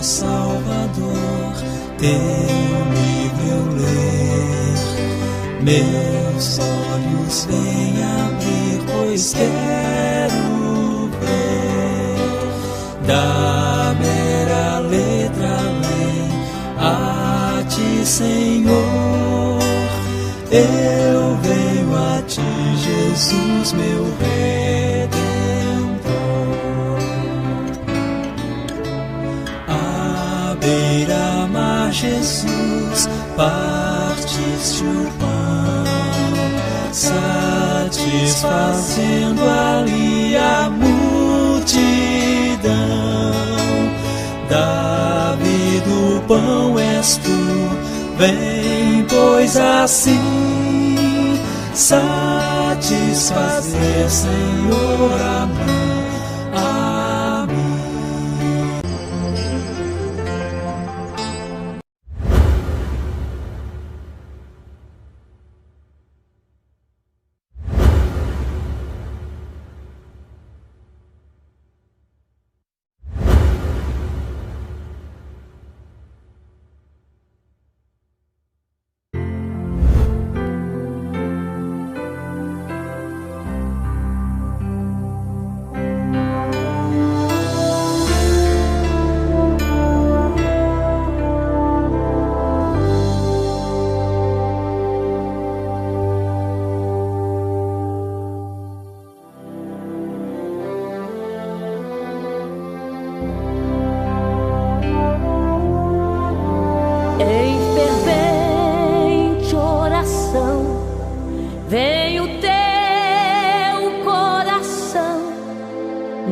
Salvador, teu livro eu ler, meus olhos vem abrir, pois quero ver da mera letra além a ti, Senhor. Eu venho a ti, Jesus, meu Redentor. À beira-mar, Jesus, partiste o pão, satisfazendo ali a multidão. Davi do pão és tu, vem, pois assim satisfazer, Senhor, a mim.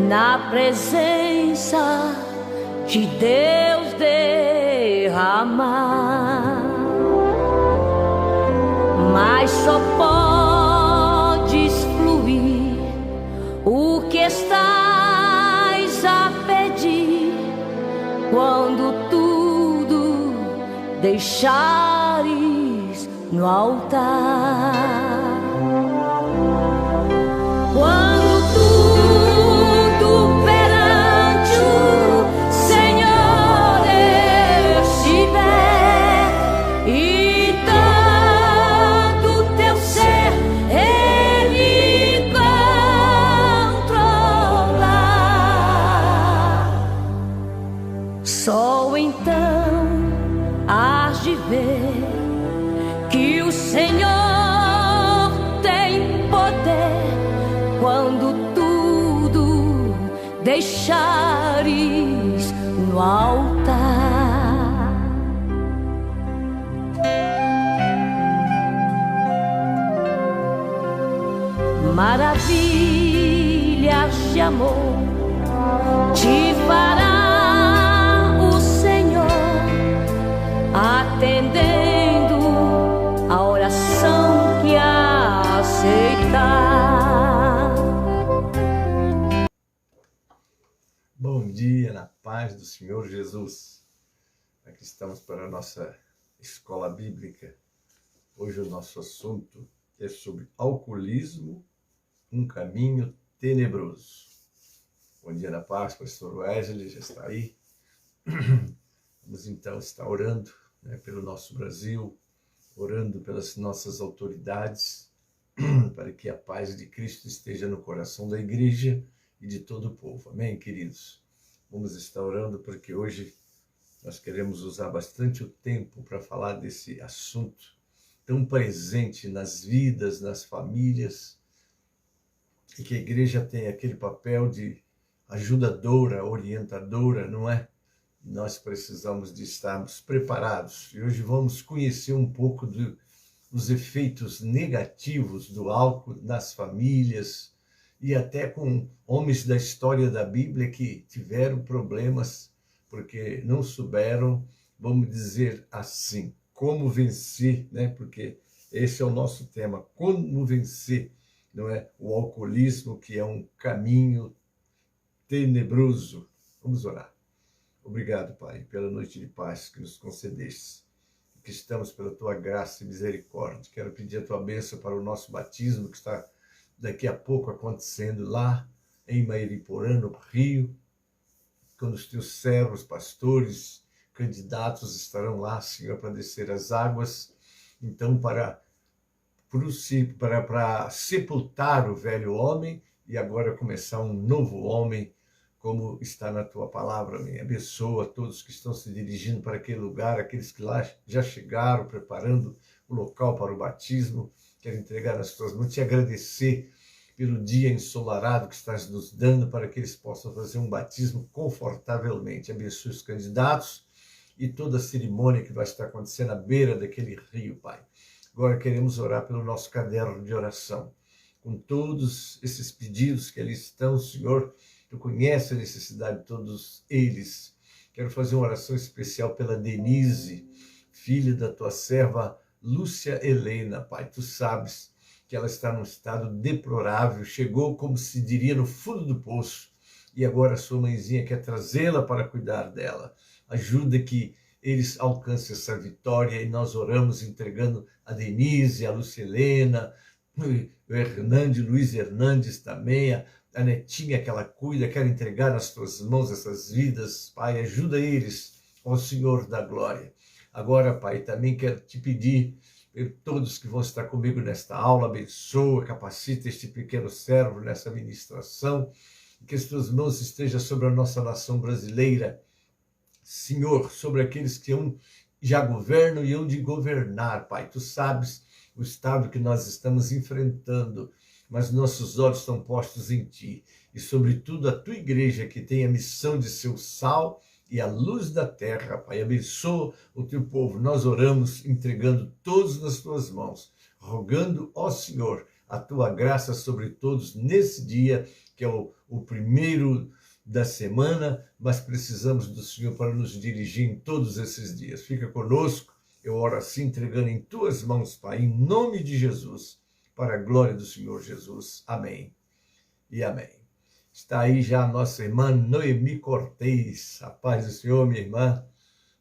Na presença de Deus derramar, mas só podes fluir o que estás a pedir quando tudo deixares no altar. Só então hás de ver que o Senhor tem poder quando tudo deixares no altar. Maravilhas de amor te fará atendendo a oração que aceitar. Bom dia, na paz do Senhor Jesus. Aqui estamos para a nossa escola bíblica. Hoje o nosso assunto é sobre alcoolismo, um caminho tenebroso. Bom dia, na paz, pastor Wesley, já está aí. Vamos então estar orando, pelo nosso Brasil, orando pelas nossas autoridades, para que a paz de Cristo esteja no coração da igreja e de todo o povo. Amém, queridos? Vamos estar orando porque hoje nós queremos usar bastante o tempo para falar desse assunto tão presente nas vidas, nas famílias, e que a igreja tem aquele papel de ajudadora, orientadora, não é? Nós precisamos de estarmos preparados. E hoje vamos conhecer um pouco dos efeitos negativos do álcool nas famílias e até com homens da história da Bíblia que tiveram problemas porque não souberam, vamos dizer assim, como vencer, Porque esse é o nosso tema, como vencer, não é? O alcoolismo, que é um caminho tenebroso. Vamos orar. Obrigado, Pai, pela noite de paz que nos concedeste, que estamos pela Tua graça e misericórdia. Quero pedir a Tua bênção para o nosso batismo, que está daqui a pouco acontecendo lá em Mairiporã, no Rio, quando os teus servos, pastores, candidatos estarão lá, Senhor, para descer as águas, então para sepultar o velho homem e agora começar um novo homem, como está na tua palavra, amém. Abençoa todos que estão se dirigindo para aquele lugar, aqueles que lá já chegaram, preparando o local para o batismo. Quero entregar nas tuas mãos, te agradecer pelo dia ensolarado que estás nos dando para que eles possam fazer um batismo confortavelmente. Abençoe os candidatos e toda a cerimônia que vai estar acontecendo à beira daquele rio, Pai. Agora queremos orar pelo nosso caderno de oração, com todos esses pedidos que ali estão, Senhor. Tu conhece a necessidade de todos eles. Quero fazer uma oração especial pela Denise, filha da tua serva Lúcia Helena, Pai. Tu sabes que ela está num estado deplorável, chegou, como se diria, no fundo do poço, e agora a sua mãezinha quer trazê-la para cuidar dela. Ajuda que eles alcancem essa vitória, e nós oramos entregando a Denise, a Lúcia Helena, o Luiz Hernandes também, a netinha que ela cuida. Quero entregar nas tuas mãos essas vidas, Pai. Ajuda eles, ó Senhor da glória. Agora, Pai, também quero te pedir, todos que vão estar comigo nesta aula, abençoa, capacita este pequeno servo nessa ministração, que as tuas mãos estejam sobre a nossa nação brasileira, Senhor, sobre aqueles que já governam e hão de governar, Pai. Tu sabes o estado que nós estamos enfrentando, mas nossos olhos estão postos em Ti, e sobretudo a Tua igreja, que tem a missão de ser o sal e a luz da terra, Pai. Abençoa o Teu povo. Nós oramos entregando todos nas Tuas mãos, rogando, ó Senhor, a Tua graça sobre todos nesse dia, que é o primeiro da semana, mas precisamos do Senhor para nos dirigir em todos esses dias. Fica conosco, eu oro assim, entregando em Tuas mãos, Pai, em nome de Jesus, para a glória do Senhor Jesus. Amém e amém. Está aí já a nossa irmã Noemi Cortez. A paz do Senhor, minha irmã.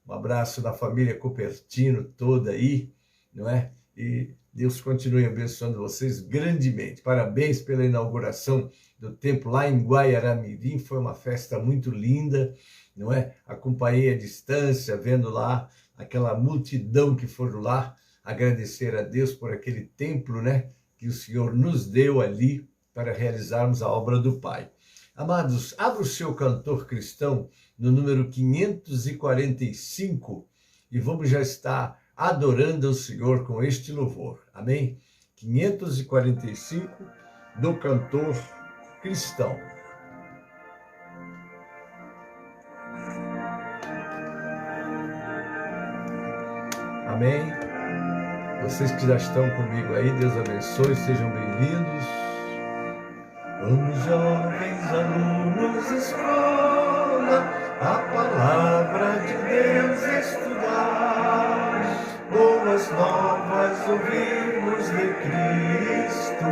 Um abraço da família Cupertino toda aí, não é? E Deus continue abençoando vocês grandemente. Parabéns pela inauguração do templo lá em Guaiará-Mirim. Foi uma festa muito linda, não é? Acompanhei à distância, vendo lá aquela multidão que foram lá agradecer a Deus por aquele templo, né? Que o Senhor nos deu ali para realizarmos a obra do Pai. Amados, abra o seu cantor cristão no número 545 e vamos já estar adorando ao Senhor com este louvor. Amém? 545 do cantor cristão. Amém? Vocês que já estão comigo aí, Deus abençoe, sejam bem-vindos. Vamos, jovens alunos, escola, a palavra de Deus estudar, boas novas ouvirmos de Cristo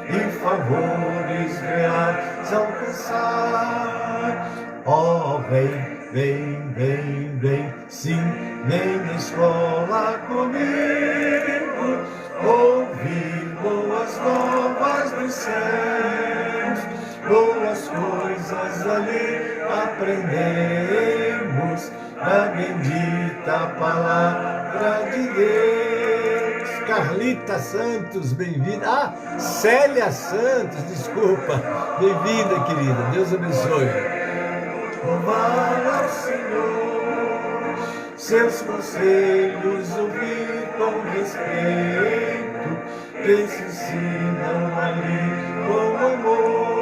e favores reais alcançar. Ó, vem, vem, vem, vem, sim, vem na escola comigo, ouvir boas novas dos céus, boas coisas ali aprendemos, a bendita palavra de Deus. Carlita Santos, bem-vinda. Célia Santos, desculpa. Bem-vinda, querida. Deus abençoe. Louvar ao Senhor, seus conselhos ouvir com respeito, que se ensinam ali com amor.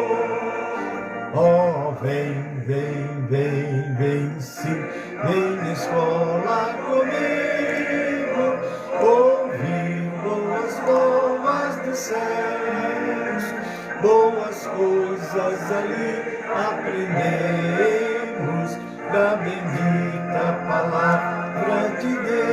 Oh, vem, vem, vem, vem, sim, vem na escola comigo, ouvir boas novas dos céus, boas coisas ali aprendemos, da bendita palavra de Deus.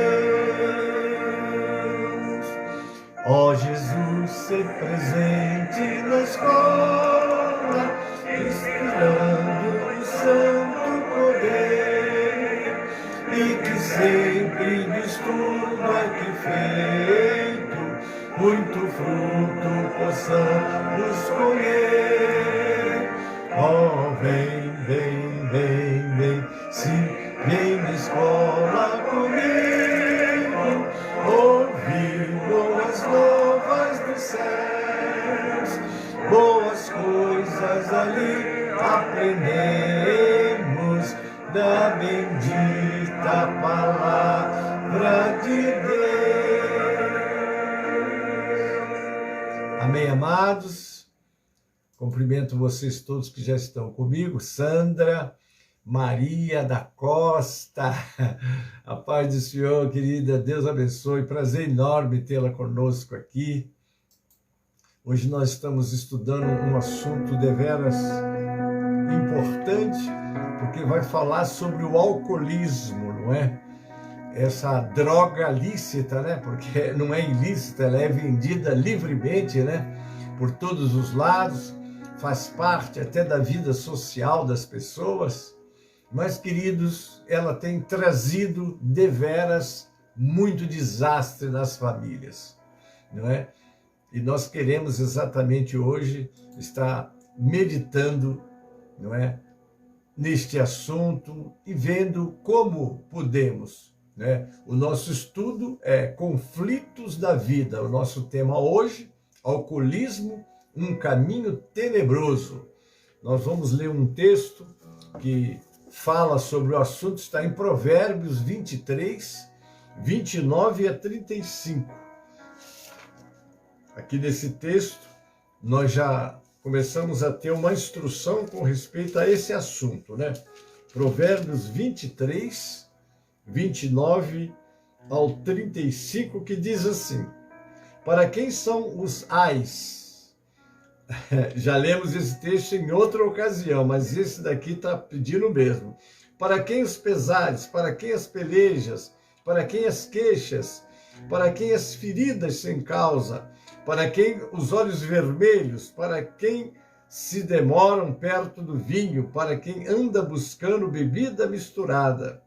Ó Jesus, ser presente na escola, inspirando o santo poder, e que sempre do estudo aqui feito, muito fruto possamos colher. Oh, vem, vem, vem, vem, ali aprendemos da bendita palavra de Deus. Amém, amados? Cumprimento vocês todos que já estão comigo. Sandra, Maria da Costa, a paz do Senhor, querida, Deus abençoe, prazer enorme tê-la conosco aqui. Hoje nós estamos estudando um assunto deveras importante, porque vai falar sobre o alcoolismo, não é? Essa droga lícita, né? Porque não é ilícita, ela é vendida livremente, né? Por todos os lados, faz parte até da vida social das pessoas. Mas, queridos, ela tem trazido deveras muito desastre nas famílias, não é? E nós queremos exatamente hoje estar meditando, não é, neste assunto e vendo como podemos, né? O nosso estudo é conflitos da vida. O nosso tema hoje, alcoolismo, um caminho tenebroso. Nós vamos ler um texto que fala sobre o assunto, está em Provérbios 23, 29 a 35. Aqui nesse texto, nós já começamos a ter uma instrução com respeito a esse assunto, né? Provérbios 23, 29 ao 35, que diz assim: para quem são os ais? Já lemos esse texto em outra ocasião, mas esse daqui está pedindo mesmo. Para quem os pesares? Para quem as pelejas? Para quem as queixas? Para quem as feridas sem causa? Para quem os olhos vermelhos? Para quem se demoram perto do vinho? Para quem anda buscando bebida misturada?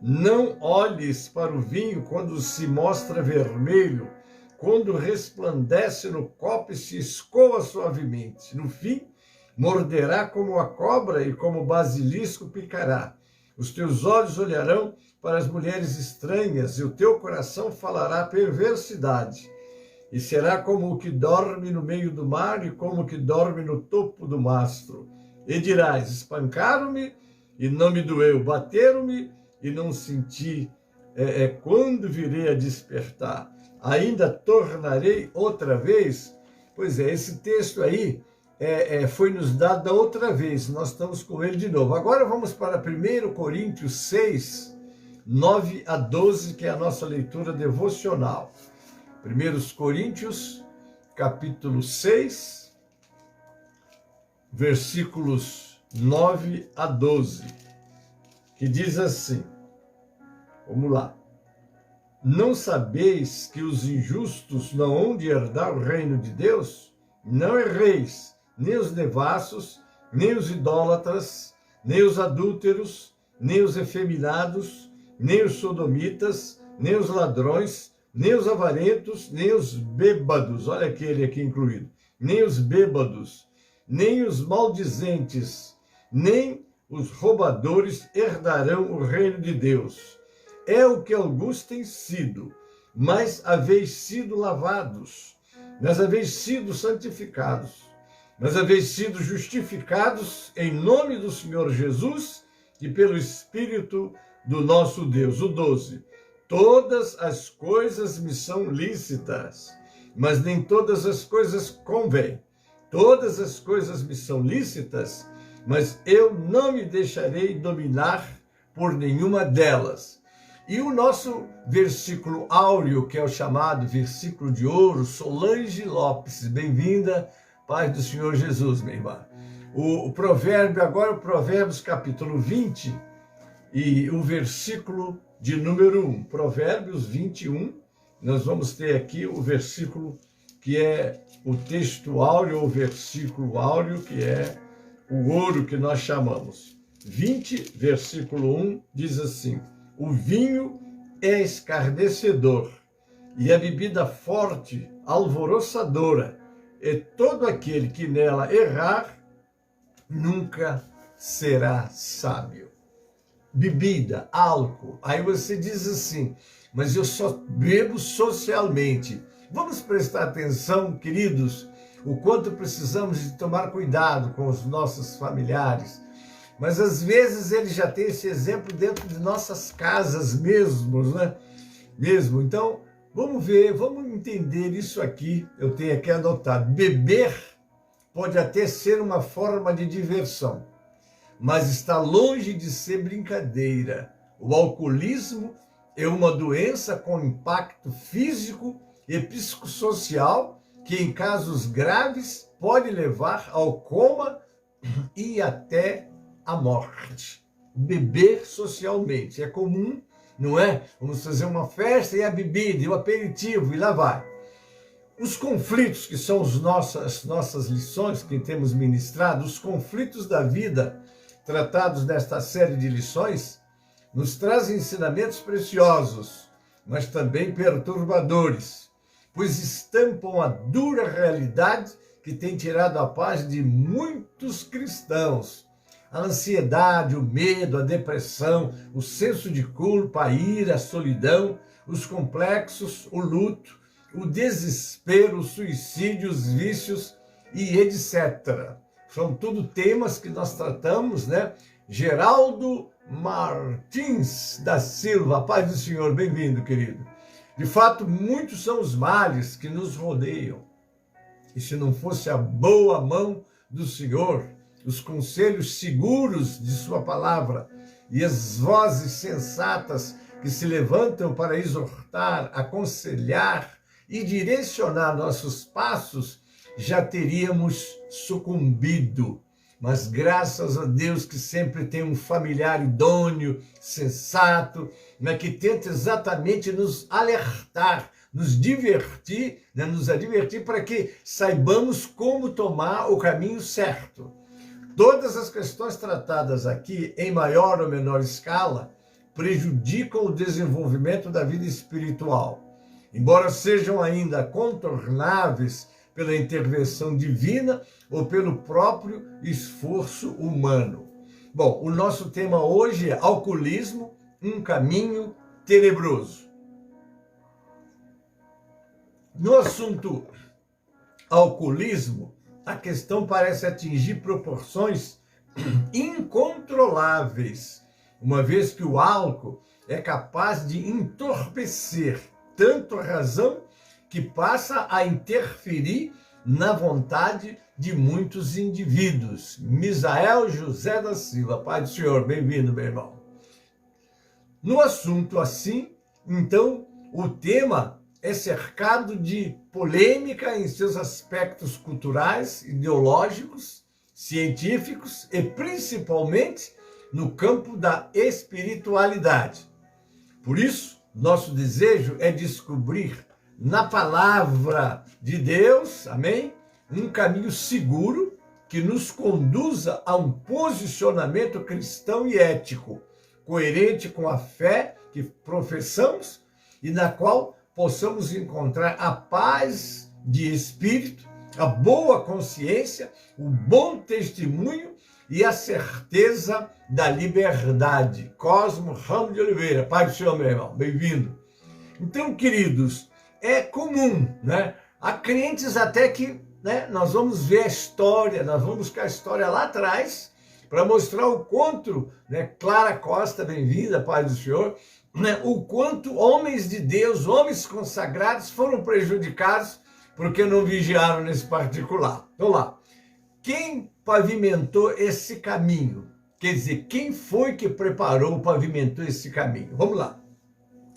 Não olhes para o vinho quando se mostra vermelho, quando resplandece no copo e se escoa suavemente. No fim, morderá como a cobra e como o basilisco picará. Os teus olhos olharão para as mulheres estranhas e o teu coração falará perversidade. E será como o que dorme no meio do mar e como o que dorme no topo do mastro. E dirás: espancaram-me e não me doeu, bateram-me e não senti. Quando virei a despertar? Ainda tornarei outra vez? Pois é, esse texto aí foi nos dado da outra vez, nós estamos com ele de novo. Agora vamos para 1 Coríntios 6, 9 a 12, que é a nossa leitura devocional. 1 Coríntios, capítulo 6, versículos 9 a 12, que diz assim, vamos lá. Não sabeis que os injustos não hão de herdar o reino de Deus? Não erreis, nem os devassos, nem os idólatras, nem os adúlteros, nem os efeminados, nem os sodomitas, nem os ladrões, nem os avarentos, nem os bêbados, olha aquele aqui incluído, nem os bêbados, nem os maldizentes, nem os roubadores herdarão o reino de Deus. É o que alguns têm sido, mas haveis sido lavados, mas haveis sido santificados, mas haveis sido justificados em nome do Senhor Jesus e pelo Espírito do nosso Deus. O 12. Todas as coisas me são lícitas, mas nem todas as coisas convêm. Todas as coisas me são lícitas, mas eu não me deixarei dominar por nenhuma delas. E o nosso versículo áureo, que é o chamado versículo de ouro, Solange Lopes, bem-vinda, paz do Senhor Jesus, minha irmã. O provérbio, agora o Provérbios capítulo 20 e o versículo de número 1, Provérbios 21, nós vamos ter aqui o versículo que é o texto áureo, o versículo áureo, que é o ouro que nós chamamos. 20, versículo 1, diz assim: o vinho é escarnecedor, e a bebida forte, alvoroçadora, e todo aquele que nela errar, nunca será sábio. Bebida, álcool, aí você diz assim, mas eu só bebo socialmente. Vamos prestar atenção, queridos, o quanto precisamos de tomar cuidado com os nossos familiares. Mas às vezes ele já tem esse exemplo dentro de nossas casas mesmo, né? Então, vamos ver, vamos entender isso aqui. Eu tenho aqui anotado. Beber pode até ser uma forma de diversão, mas está longe de ser brincadeira. O alcoolismo é uma doença com impacto físico e psicossocial que, em casos graves, pode levar ao coma e até à morte. Beber socialmente é comum, não é? Vamos fazer uma festa e a bebida, e o aperitivo, e lá vai. Os conflitos, que são as nossas lições que temos ministrado, os conflitos da vida, tratados nesta série de lições, nos trazem ensinamentos preciosos, mas também perturbadores, pois estampam a dura realidade que tem tirado a paz de muitos cristãos. A ansiedade, o medo, a depressão, o senso de culpa, a ira, a solidão, os complexos, o luto, o desespero, o suicídio, os vícios e etc. São tudo temas que nós tratamos, né? Geraldo Martins da Silva, paz do Senhor, bem-vindo, querido. De fato, muitos são os males que nos rodeiam. E se não fosse a boa mão do Senhor, os conselhos seguros de sua palavra e as vozes sensatas que se levantam para exortar, aconselhar e direcionar nossos passos, já teríamos sucumbido. Mas graças a Deus que sempre tem um familiar idôneo, sensato, né, que tenta exatamente nos alertar, nos divertir, né, nos advertir para que saibamos como tomar o caminho certo. Todas as questões tratadas aqui, em maior ou menor escala, prejudicam o desenvolvimento da vida espiritual. Embora sejam ainda contornáveis pela intervenção divina ou pelo próprio esforço humano. Bom, o nosso tema hoje é alcoolismo, um caminho tenebroso. No assunto alcoolismo, a questão parece atingir proporções incontroláveis, uma vez que o álcool é capaz de entorpecer tanto a razão que passa a interferir na vontade de muitos indivíduos. Misael José da Silva, Pai do Senhor, bem-vindo, meu irmão. No assunto assim, então, o tema é cercado de polêmica em seus aspectos culturais, ideológicos, científicos e principalmente no campo da espiritualidade. Por isso, nosso desejo é descobrir na palavra de Deus, amém? Um caminho seguro que nos conduza a um posicionamento cristão e ético, coerente com a fé que professamos e na qual possamos encontrar a paz de espírito, a boa consciência, o bom testemunho e a certeza da liberdade. Cosmo Ramos de Oliveira, Pai do Senhor, meu irmão, bem-vindo. Então, queridos, é comum, né? Há crentes até que, né, nós vamos ver a história, nós vamos buscar a história lá atrás para mostrar o quanto, né, Clara Costa, bem-vinda, Pai do Senhor, né, o quanto homens de Deus, homens consagrados foram prejudicados porque não vigiaram nesse particular. Então lá, quem pavimentou esse caminho? Quer dizer, quem foi que preparou, pavimentou esse caminho? Vamos lá.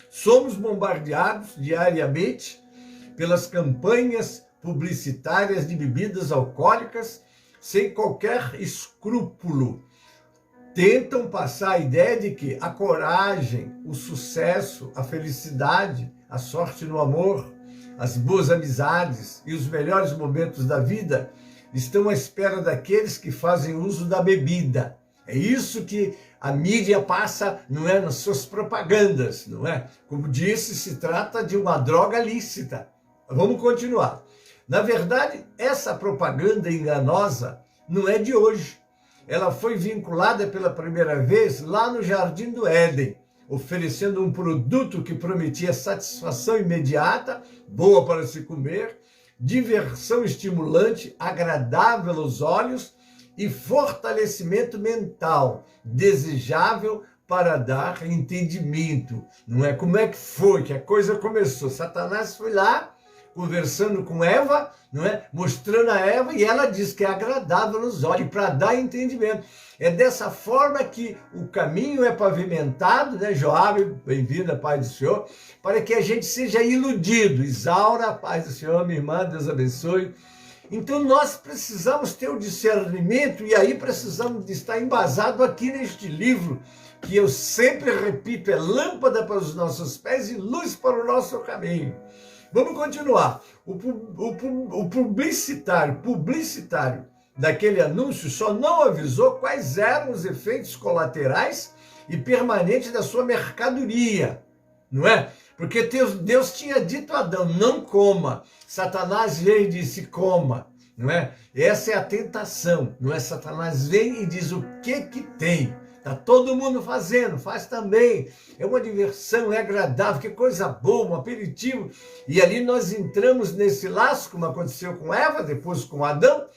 Somos bombardeados diariamente pelas campanhas publicitárias de bebidas alcoólicas sem qualquer escrúpulo. Tentam passar a ideia de que a coragem, o sucesso, a felicidade, a sorte no amor, as boas amizades e os melhores momentos da vida estão à espera daqueles que fazem uso da bebida. É isso que a mídia passa, não é, nas suas propagandas, não é? Como disse, se trata de uma droga lícita. Vamos continuar. Na verdade, essa propaganda enganosa não é de hoje. Ela foi vinculada pela primeira vez lá no Jardim do Éden, oferecendo um produto que prometia satisfação imediata, boa para se comer, diversão estimulante, agradável aos olhos e fortalecimento mental, desejável para dar entendimento. Não é? Como é que foi que a coisa começou? Satanás foi lá, conversando com Eva, não é? Mostrando a Eva, e ela diz que é agradável nos olhos, para dar entendimento. É dessa forma que o caminho é pavimentado, né? Joabe, bem-vinda, paz do Senhor, para que a gente seja iludido. Isaura, paz do Senhor, minha irmã, Deus abençoe. Então nós precisamos ter o discernimento, e aí precisamos de estar embasado aqui neste livro, que eu sempre repito, é lâmpada para os nossos pés e luz para o nosso caminho. Vamos continuar. O publicitário daquele anúncio só não avisou quais eram os efeitos colaterais e permanentes da sua mercadoria, não é? Porque Deus tinha dito a Adão, não coma. Satanás veio e disse, coma, não é? Essa é a tentação, não é? Satanás vem e diz o que tem. Está todo mundo fazendo, faz também. É uma diversão, é agradável, que coisa boa, um aperitivo. E ali nós entramos nesse laço, como aconteceu com Eva, depois com Adão,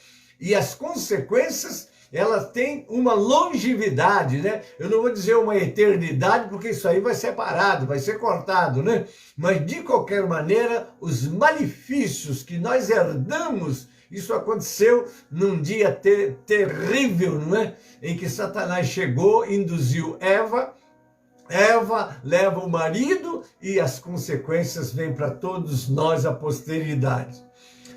e as consequências, elas têm uma longevidade, né? Eu não vou dizer uma eternidade, porque isso aí vai ser parado, vai ser cortado, né? Mas, de qualquer maneira, os malefícios que nós herdamos, isso aconteceu num dia terrível, não é? Em que Satanás chegou, induziu Eva leva o marido e as consequências vêm para todos nós, a posteridade.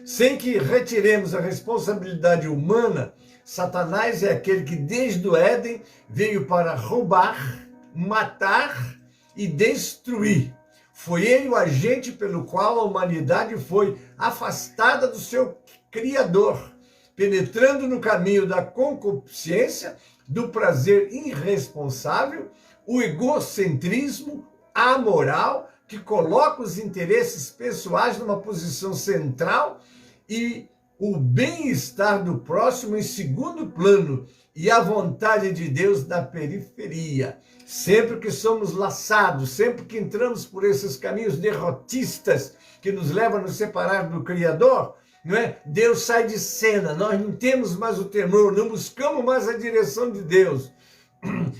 Sem que retiremos a responsabilidade humana, Satanás é aquele que desde o Éden veio para roubar, matar e destruir. Foi ele o agente pelo qual a humanidade foi afastada do seu Criador, penetrando no caminho da concupiscência, do prazer irresponsável, o egocentrismo, a moral, que coloca os interesses pessoais numa posição central e o bem-estar do próximo em segundo plano e a vontade de Deus na periferia. Sempre que somos laçados, sempre que entramos por esses caminhos derrotistas que nos levam a nos separar do Criador, não é? Deus sai de cena, nós não temos mais o temor, não buscamos mais a direção de Deus.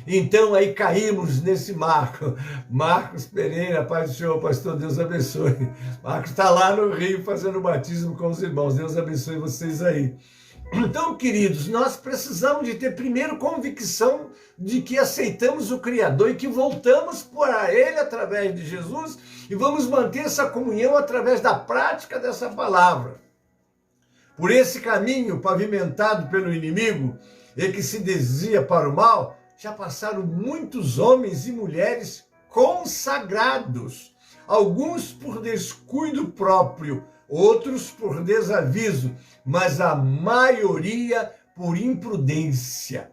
Então aí caímos nesse Marco. Marcos Pereira, paz do Senhor, pastor, Deus abençoe. Marcos está lá no Rio fazendo o batismo com os irmãos, Deus abençoe vocês aí. Então, queridos, nós precisamos de ter primeiro convicção de que aceitamos o Criador e que voltamos para Ele através de Jesus e vamos manter essa comunhão através da prática dessa palavra. Por esse caminho pavimentado pelo inimigo e que se desvia para o mal, já passaram muitos homens e mulheres consagrados, alguns por descuido próprio, outros por desaviso, mas a maioria por imprudência.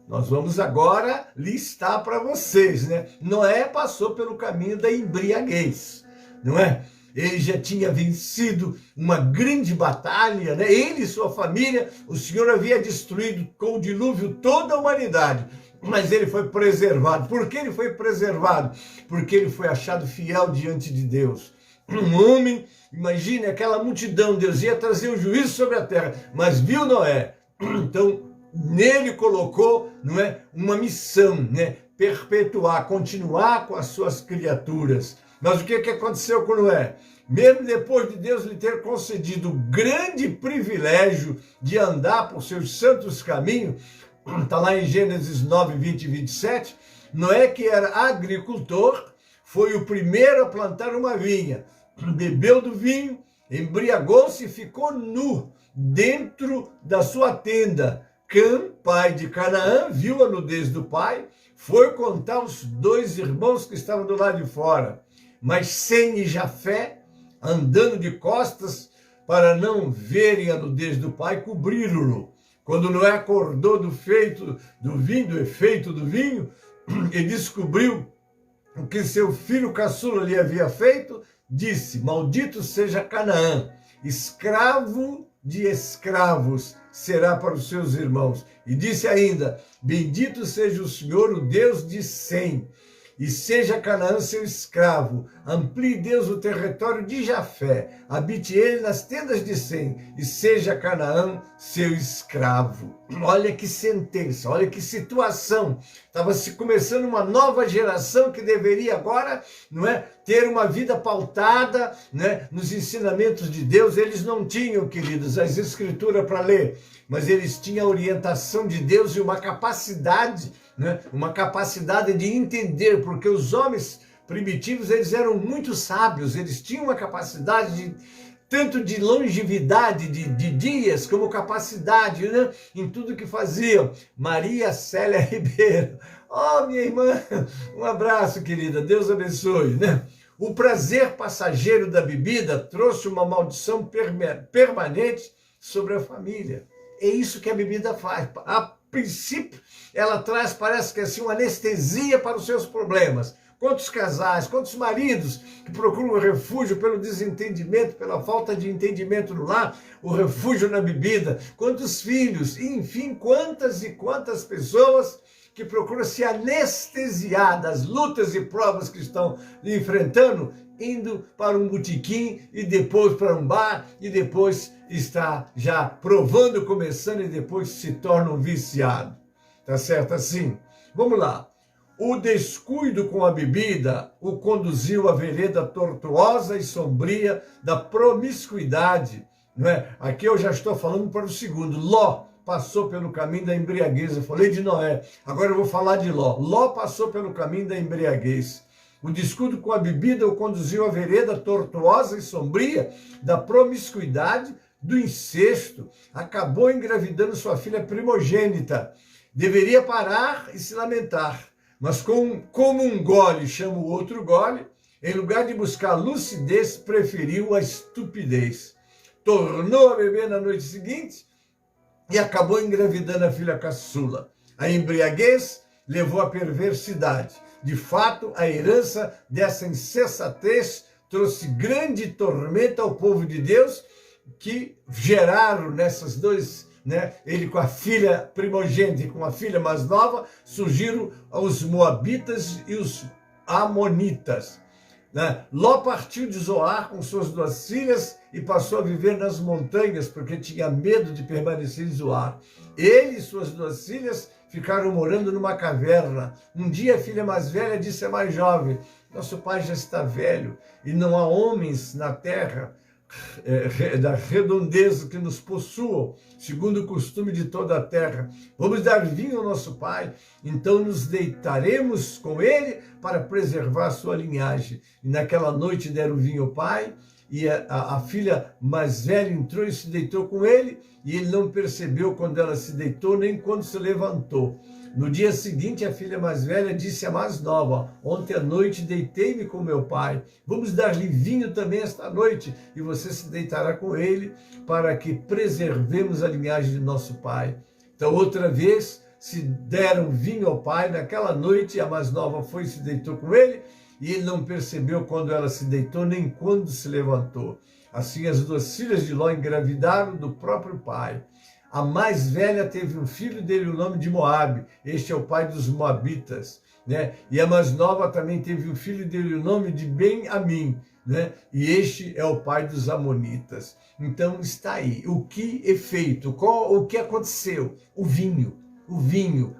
Nós vamos agora listar para vocês, né? Noé passou pelo caminho da embriaguez, não é? Ele já tinha vencido uma grande batalha, né? Ele e sua família, o Senhor havia destruído com o dilúvio toda a humanidade, mas ele foi preservado. Por que ele foi preservado? Porque ele foi achado fiel diante de Deus. Um homem, imagine aquela multidão, Deus ia trazer o juízo sobre a terra, mas viu Noé, então nele colocou, não é, uma missão, né? Perpetuar, continuar com as suas criaturas. Mas o que aconteceu com Noé? Mesmo depois de Deus lhe ter concedido o grande privilégio de andar por seus santos caminhos, está lá em Gênesis 9, 20 e 27, Noé, que era agricultor, foi o primeiro a plantar uma vinha, bebeu do vinho, embriagou-se e ficou nu dentro da sua tenda. Cã, pai de Canaã, viu a nudez do pai, foi contar aos dois irmãos que estavam do lado de fora. Mas Sem e Jafé, andando de costas para não verem a nudez do pai, cobriram-no. Quando Noé acordou do efeito do vinho, e descobriu o que seu filho caçula lhe havia feito, disse: maldito seja Canaã, escravo de escravos será para os seus irmãos. E disse ainda: bendito seja o Senhor, o Deus de Sem, e seja Canaã seu escravo. Amplie Deus o território de Jafé, habite ele nas tendas de Sem, e seja Canaã seu escravo. Olha que sentença, olha que situação. Estava se começando uma nova geração que deveria agora, não é, ter uma vida pautada, né, nos ensinamentos de Deus. Eles não tinham, queridos, as escrituras para ler, mas eles tinham a orientação de Deus e uma capacidade, né, uma capacidade de entender, porque os homens primitivos, eles eram muito sábios, eles tinham uma capacidade de tanto de longevidade de dias, como capacidade, né, em tudo que faziam. Maria Célia Ribeiro, oh, minha irmã, um abraço, querida, Deus abençoe, né? O prazer passageiro da bebida trouxe uma maldição permanente sobre a família. É isso que a bebida faz. A princípio, ela traz, parece que assim, uma anestesia para os seus problemas. Quantos casais, quantos maridos que procuram refúgio pelo desentendimento, pela falta de entendimento no lar, o refúgio na bebida. Quantos filhos, enfim, quantas e quantas pessoas que procuram se anestesiar das lutas e provas que estão enfrentando, indo para um botequim e depois para um bar e depois está já provando, começando e depois se torna um viciado. Tá certo assim? Vamos lá. O descuido com a bebida o conduziu à vereda tortuosa e sombria da promiscuidade. Não é? Aqui eu já estou falando para o segundo. Ló passou pelo caminho da embriaguez. Eu falei de Noé, agora eu vou falar de Ló. Ló passou pelo caminho da embriaguez. O descuido com a bebida o conduziu à vereda tortuosa e sombria da promiscuidade, do incesto. Acabou engravidando sua filha primogênita. Deveria parar e se lamentar. Mas como um gole chama o outro gole, em lugar de buscar lucidez, preferiu a estupidez. Tornou a beber na noite seguinte e acabou engravidando a filha caçula. A embriaguez levou à perversidade. De fato, a herança dessa insensatez trouxe grande tormenta ao povo de Deus, que geraram nessas duas, né, ele com a filha primogênita e com a filha mais nova, surgiram os moabitas e os amonitas. Né? Ló partiu de Zoar com suas duas filhas e passou a viver nas montanhas, porque tinha medo de permanecer em Zoar. Ele e suas duas filhas ficaram morando numa caverna. Um dia a filha mais velha disse à mais jovem: nosso pai já está velho e não há homens na terra da redondeza que nos possuam, segundo o costume de toda a terra. Vamos dar vinho ao nosso pai, então nos deitaremos com ele para preservar a sua linhagem. E naquela noite deram vinho ao pai, e a filha mais velha entrou e se deitou com ele, e ele não percebeu quando ela se deitou, nem quando se levantou. No dia seguinte, a filha mais velha disse à mais nova: ontem à noite deitei-me com meu pai, vamos dar-lhe vinho também esta noite, e você se deitará com ele, para que preservemos a linhagem de nosso pai. Então, outra vez, se deram vinho ao pai. Naquela noite, a mais nova foi e se deitou com ele, e ele não percebeu quando ela se deitou, nem quando se levantou. Assim, as duas filhas de Ló engravidaram do próprio pai. A mais velha teve um filho, dele o nome de Moabe. Este é o pai dos moabitas, né? E a mais nova também teve um filho, dele o nome de Ben-Amim, né? E este é o pai dos amonitas. Então está aí. O que é feito? O que aconteceu? O vinho,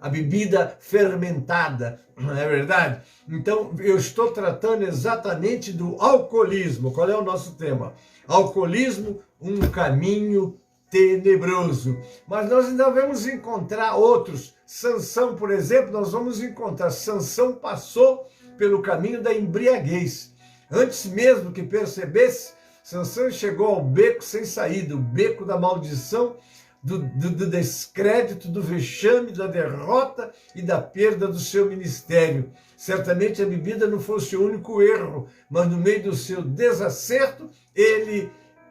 a bebida fermentada, não é verdade? Então, eu estou tratando exatamente do alcoolismo. Qual é o nosso tema? Alcoolismo, um caminho tenebroso. Mas nós ainda vamos encontrar outros. Sansão, por exemplo, nós vamos encontrar. Sansão passou pelo caminho da embriaguez. Antes mesmo que percebesse, Sansão chegou ao beco sem saída, o beco da maldição, do descrédito, do vexame, da derrota e da perda do seu ministério. Certamente a bebida não fosse o único erro, mas no meio do seu desacerto,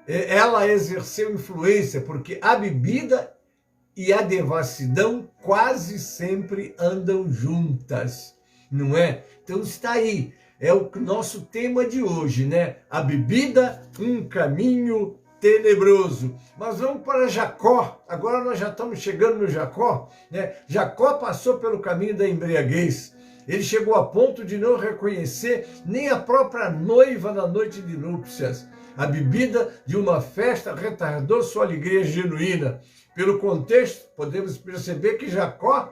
ela exerceu influência, porque a bebida e a devassidão quase sempre andam juntas, não é? Então está aí, é o nosso tema de hoje, né? A bebida, um caminho tenebroso. Mas vamos para Jacó. Agora nós já estamos chegando no Jacó, né? Jacó passou pelo caminho da embriaguez. Ele chegou a ponto de não reconhecer nem a própria noiva na noite de núpcias. A bebida de uma festa retardou sua alegria genuína. Pelo contexto, podemos perceber que Jacó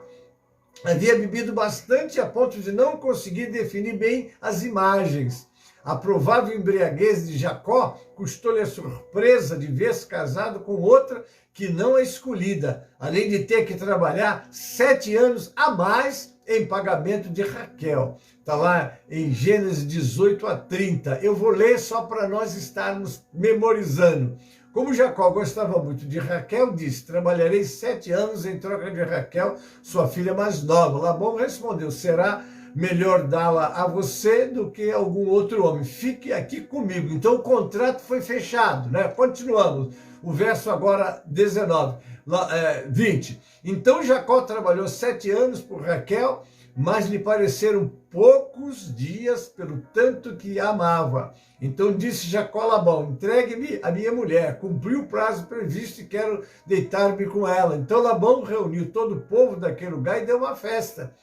havia bebido bastante a ponto de não conseguir definir bem as imagens. A provável embriaguez de Jacó custou-lhe a surpresa de ver-se casado com outra que não a escolhida, além de ter que trabalhar 7 anos a mais em pagamento de Raquel. Está lá em Gênesis 18 a 30. Eu vou ler só para nós estarmos memorizando. Como Jacó gostava muito de Raquel, disse: trabalharei 7 anos em troca de Raquel, sua filha mais nova. Labão respondeu: será melhor dá-la a você do que a algum outro homem. Fique aqui comigo. Então o contrato foi fechado, né? Continuamos. O verso agora 20. Então Jacó trabalhou 7 anos por Raquel, mas lhe pareceram poucos dias pelo tanto que a amava. Então disse Jacó a Labão: entregue-me a minha mulher, cumpri o prazo previsto e quero deitar-me com ela. Então Labão reuniu todo o povo daquele lugar e deu uma festa.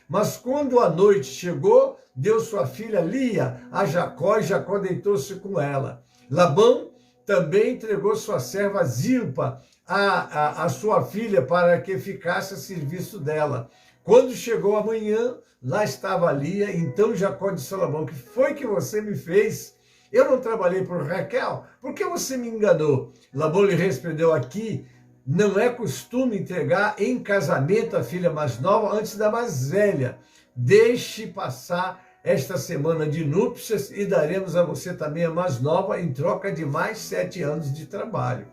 Mas quando a noite chegou, deu sua filha Lia a Jacó e Jacó deitou-se com ela. Labão também entregou sua serva Zilpa a sua filha para que ficasse a serviço dela. Quando chegou a manhã, lá estava Lia. Então Jacó disse a Labão: que foi que você me fez? Eu não trabalhei por Raquel? Por que você me enganou? Labão lhe respondeu: aqui não é costume entregar em casamento a filha mais nova antes da mais velha. Deixe passar esta semana de núpcias e daremos a você também a mais nova em troca de mais 7 anos de trabalho.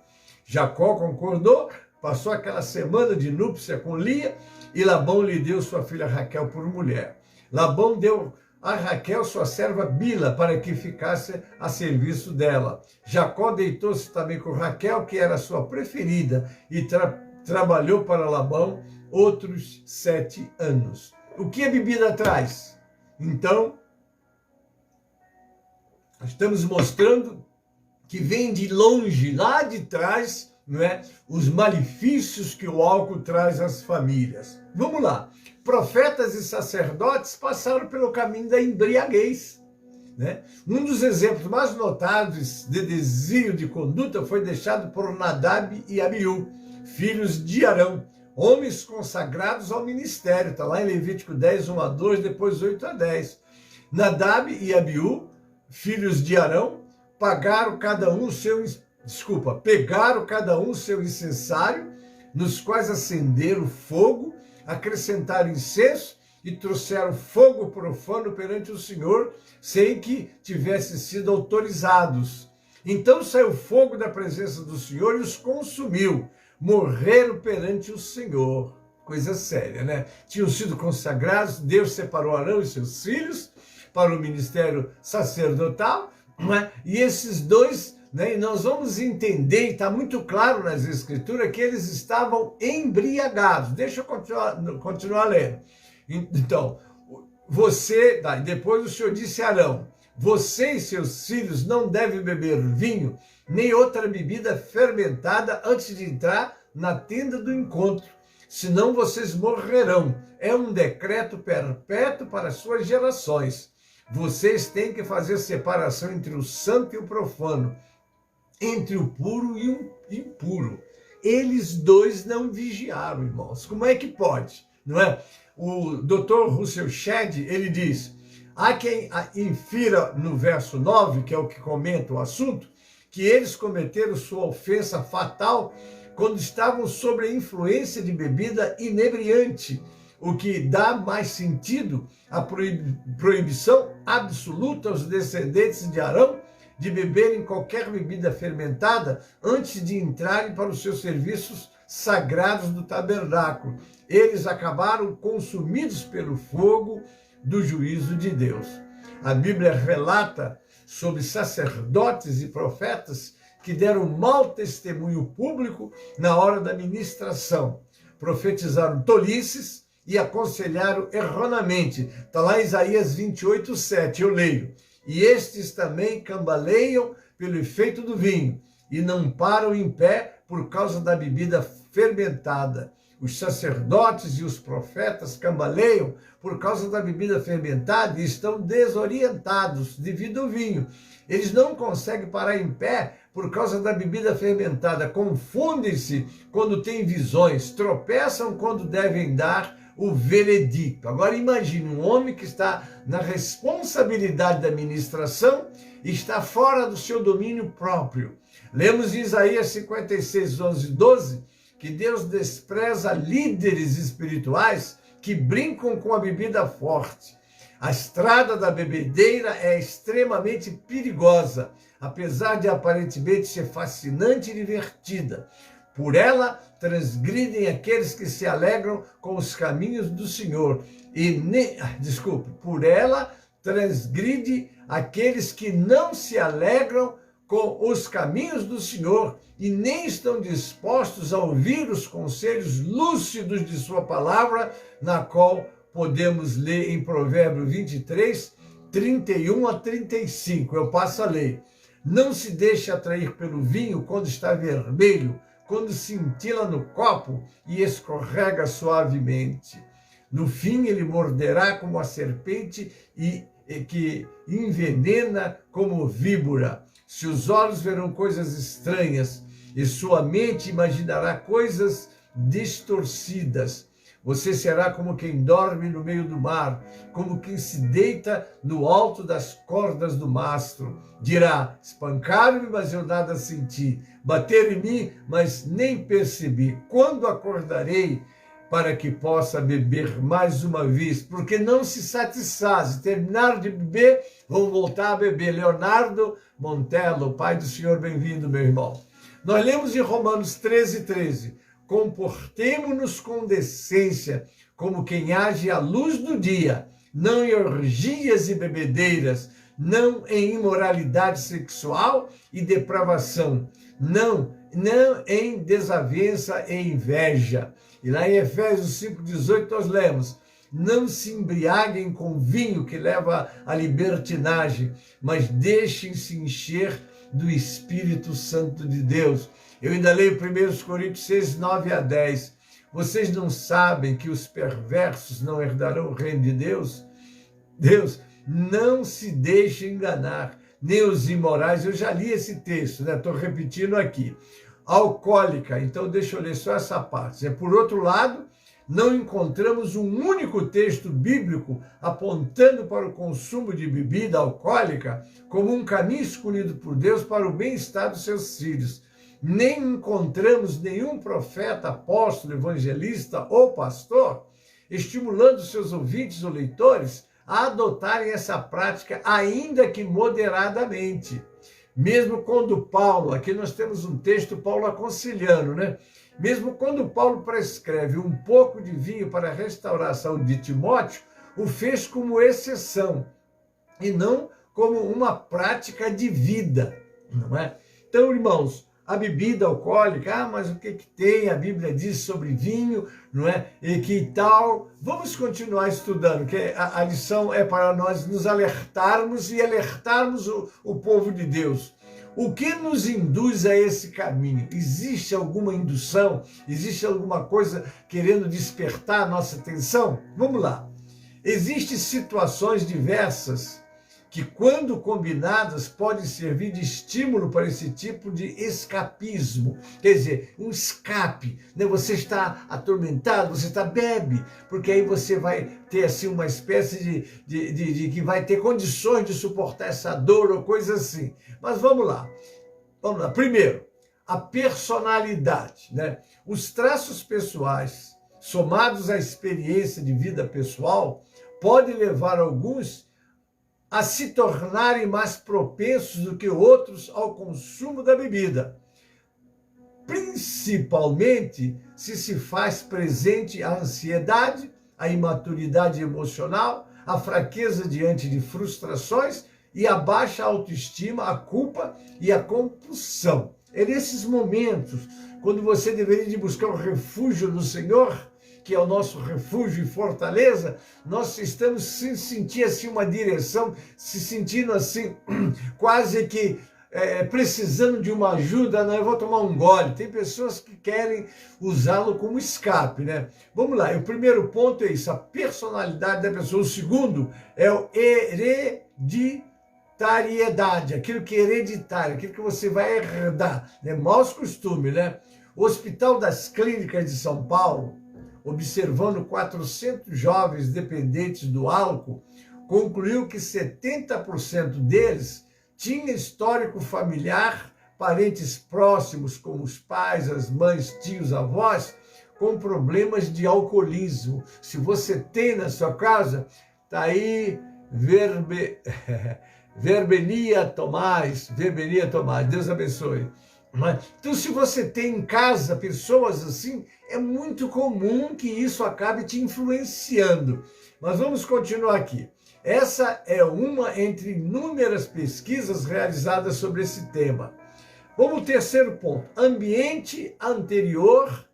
Jacó concordou, passou aquela semana de núpcia com Lia e Labão lhe deu sua filha Raquel por mulher. Labão deu a Raquel sua serva Bila para que ficasse a serviço dela. Jacó deitou-se também com Raquel, que era sua preferida, e trabalhou para Labão outros 7 anos. O que a bebida traz? Então, estamos mostrando que vem de longe, lá de trás, não é? Os malefícios que o álcool traz às famílias. Vamos lá. Profetas e sacerdotes passaram pelo caminho da embriaguez, né? Um dos exemplos mais notáveis de desvio de conduta foi deixado por Nadab e Abiú, filhos de Arão, homens consagrados ao ministério. Está lá em Levítico 10, 1 a 2, depois 8 a 10. Nadab e Abiú, filhos de Arão, pegaram cada um seu incensário, nos quais acenderam fogo, acrescentaram incenso e trouxeram fogo profano perante o Senhor, sem que tivessem sido autorizados. Então saiu fogo da presença do Senhor e os consumiu. Morreram perante o Senhor. Coisa séria, né? Tinham sido consagrados, Deus separou Arão e seus filhos para o ministério sacerdotal, né? E esses dois, né? E nós vamos entender, está muito claro nas Escrituras, que eles estavam embriagados. Deixa eu continuar lendo. Então, depois o Senhor disse a Arão: você e seus filhos não devem beber vinho, nem outra bebida fermentada antes de entrar na tenda do encontro, senão vocês morrerão. É um decreto perpétuo para as suas gerações. Vocês têm que fazer separação entre o santo e o profano, entre o puro e o impuro. Eles dois não vigiaram, irmãos. Como é que pode? Não é? O Dr. Russell Shedd, ele diz: há quem infira no verso 9, que é o que comenta o assunto, que eles cometeram sua ofensa fatal quando estavam sob a influência de bebida inebriante, o que dá mais sentido à proibição absoluta aos descendentes de Arão de beberem qualquer bebida fermentada antes de entrarem para os seus serviços sagrados do tabernáculo. Eles acabaram consumidos pelo fogo do juízo de Deus. A Bíblia relata sobre sacerdotes e profetas que deram mau testemunho público na hora da ministração. Profetizaram tolices e aconselharam erroneamente. Está lá em Isaías 28, 7, eu leio: e estes também cambaleiam pelo efeito do vinho, e não param em pé por causa da bebida fermentada. Os sacerdotes e os profetas cambaleiam por causa da bebida fermentada e estão desorientados devido ao vinho. Eles não conseguem parar em pé por causa da bebida fermentada, confundem-se quando têm visões, tropeçam quando devem dar o veredicto. Agora imagine um homem que está na responsabilidade da administração e está fora do seu domínio próprio. Lemos em Isaías 56, 11 e 12, que Deus despreza líderes espirituais que brincam com a bebida forte. A estrada da bebedeira é extremamente perigosa, apesar de aparentemente ser fascinante e divertida. Por ela transgridem aqueles que se alegram com os caminhos do Senhor. Por ela transgride aqueles que não se alegram com os caminhos do Senhor e nem estão dispostos a ouvir os conselhos lúcidos de sua palavra, na qual podemos ler em Provérbio 23, 31 a 35. Eu passo a ler. Não se deixe atrair pelo vinho quando está vermelho, quando cintila no copo e escorrega suavemente. No fim, ele morderá como a serpente e que envenena como víbora. Seus olhos verão coisas estranhas e sua mente imaginará coisas distorcidas. Você será como quem dorme no meio do mar, como quem se deita no alto das cordas do mastro. Dirá, espancaram-me, mas eu nada senti. Bateram em mim, mas nem percebi. Quando acordarei para que possa beber mais uma vez? Porque não se satisfaz. Terminar de beber, vão voltar a beber. Leonardo Montello, pai do Senhor, bem-vindo, meu irmão. Nós lemos em Romanos 13, 13. Comportemo-nos com decência, como quem age à luz do dia, não em orgias e bebedeiras, não em imoralidade sexual e depravação, não em desavença e inveja. E lá em Efésios 5,18 nós lemos, não se embriaguem com vinho que leva à libertinagem, mas deixem-se encher do Espírito Santo de Deus. Eu ainda leio 1 Coríntios 6, 9 a 10. Vocês não sabem que os perversos não herdarão o reino de Deus? Deus, não se deixe enganar, nem os imorais. Eu já li esse texto, né? Estou repetindo aqui. Alcoólica, então deixa eu ler só essa parte. Por outro lado, não encontramos um único texto bíblico apontando para o consumo de bebida alcoólica como um caminho escolhido por Deus para o bem-estar dos seus filhos. Nem encontramos nenhum profeta, apóstolo, evangelista ou pastor estimulando seus ouvintes ou leitores a adotarem essa prática, ainda que moderadamente. Mesmo quando Paulo, aqui nós temos um texto, Paulo aconselhando, né? Mesmo quando Paulo prescreve um pouco de vinho para restaurar a saúde de Timóteo, o fez como exceção e não como uma prática de vida, não é? Então, irmãos, a bebida alcoólica, mas o que tem? A Bíblia diz sobre vinho, não é? E que tal? Vamos continuar estudando, que a lição é para nós nos alertarmos e alertarmos o povo de Deus. O que nos induz a esse caminho? Existe alguma indução? Existe alguma coisa querendo despertar a nossa atenção? Vamos lá. Existem situações diversas que, quando combinadas, podem servir de estímulo para esse tipo de escapismo. Quer dizer, um escape, né? Você está atormentado, você bebe, porque aí você vai ter assim uma espécie de que vai ter condições de suportar essa dor ou coisa assim. Mas vamos lá. Vamos lá. Primeiro, a personalidade, né? Os traços pessoais, somados à experiência de vida pessoal, podem levar alguns a se tornarem mais propensos do que outros ao consumo da bebida, principalmente se faz presente a ansiedade, a imaturidade emocional, a fraqueza diante de frustrações e a baixa autoestima, a culpa e a compulsão. É nesses momentos, quando você deveria de buscar o refúgio do Senhor, que é o nosso refúgio e fortaleza, nós estamos sem sentir assim uma direção, se sentindo assim quase que precisando de uma ajuda, não, eu vou tomar um gole. Tem pessoas que querem usá-lo como escape, né? Vamos lá, o primeiro ponto é isso, a personalidade da pessoa. O segundo é o hereditariedade, aquilo que é hereditário, aquilo que você vai herdar, né? Maus costumes, né? O Hospital das Clínicas de São Paulo, observando 400 jovens dependentes do álcool, concluiu que 70% deles tinha histórico familiar, parentes próximos, como os pais, as mães, tios, avós, com problemas de alcoolismo. Se você tem na sua casa, tá aí Verbenia Tomás, Deus abençoe. Então, se você tem em casa pessoas assim, é muito comum que isso acabe te influenciando. Mas vamos continuar aqui. Essa é uma entre inúmeras pesquisas realizadas sobre esse tema. Vamos ao terceiro ponto. Ambiente anterior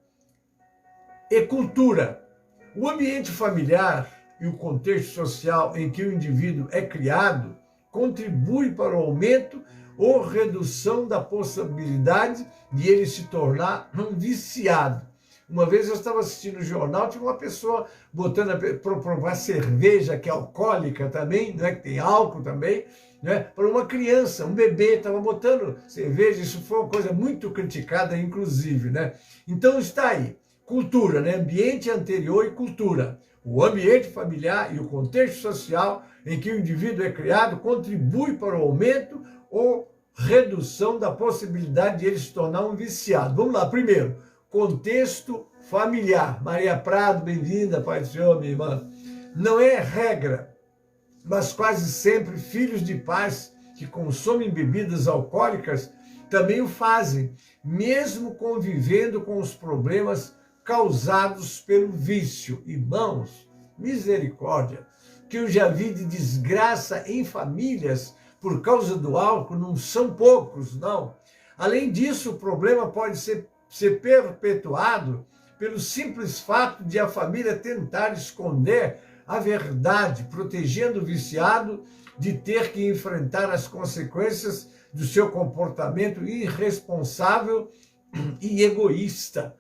e cultura. O ambiente familiar e o contexto social em que o indivíduo é criado contribui para o aumento ou redução da possibilidade de ele se tornar um viciado. Uma vez eu estava assistindo o jornal, tinha uma pessoa botando para provar cerveja, que é alcoólica também, né, que tem álcool também, né, para uma criança, um bebê, estava botando cerveja. Isso foi uma coisa muito criticada, inclusive, né? Então está aí, cultura, né, ambiente anterior e cultura. O ambiente familiar e o contexto social em que o indivíduo é criado contribui para o aumento ou redução da possibilidade de ele se tornar um viciado. Vamos lá, primeiro, contexto familiar. Maria Prado, bem-vinda, Pai do Senhor, minha irmã. Não é regra, mas quase sempre filhos de pais que consomem bebidas alcoólicas também o fazem, mesmo convivendo com os problemas causados pelo vício. Irmãos, misericórdia, que eu já vi de desgraça em famílias por causa do álcool, não são poucos, não. Além disso, o problema pode ser perpetuado pelo simples fato de a família tentar esconder a verdade, protegendo o viciado de ter que enfrentar as consequências do seu comportamento irresponsável e egoísta.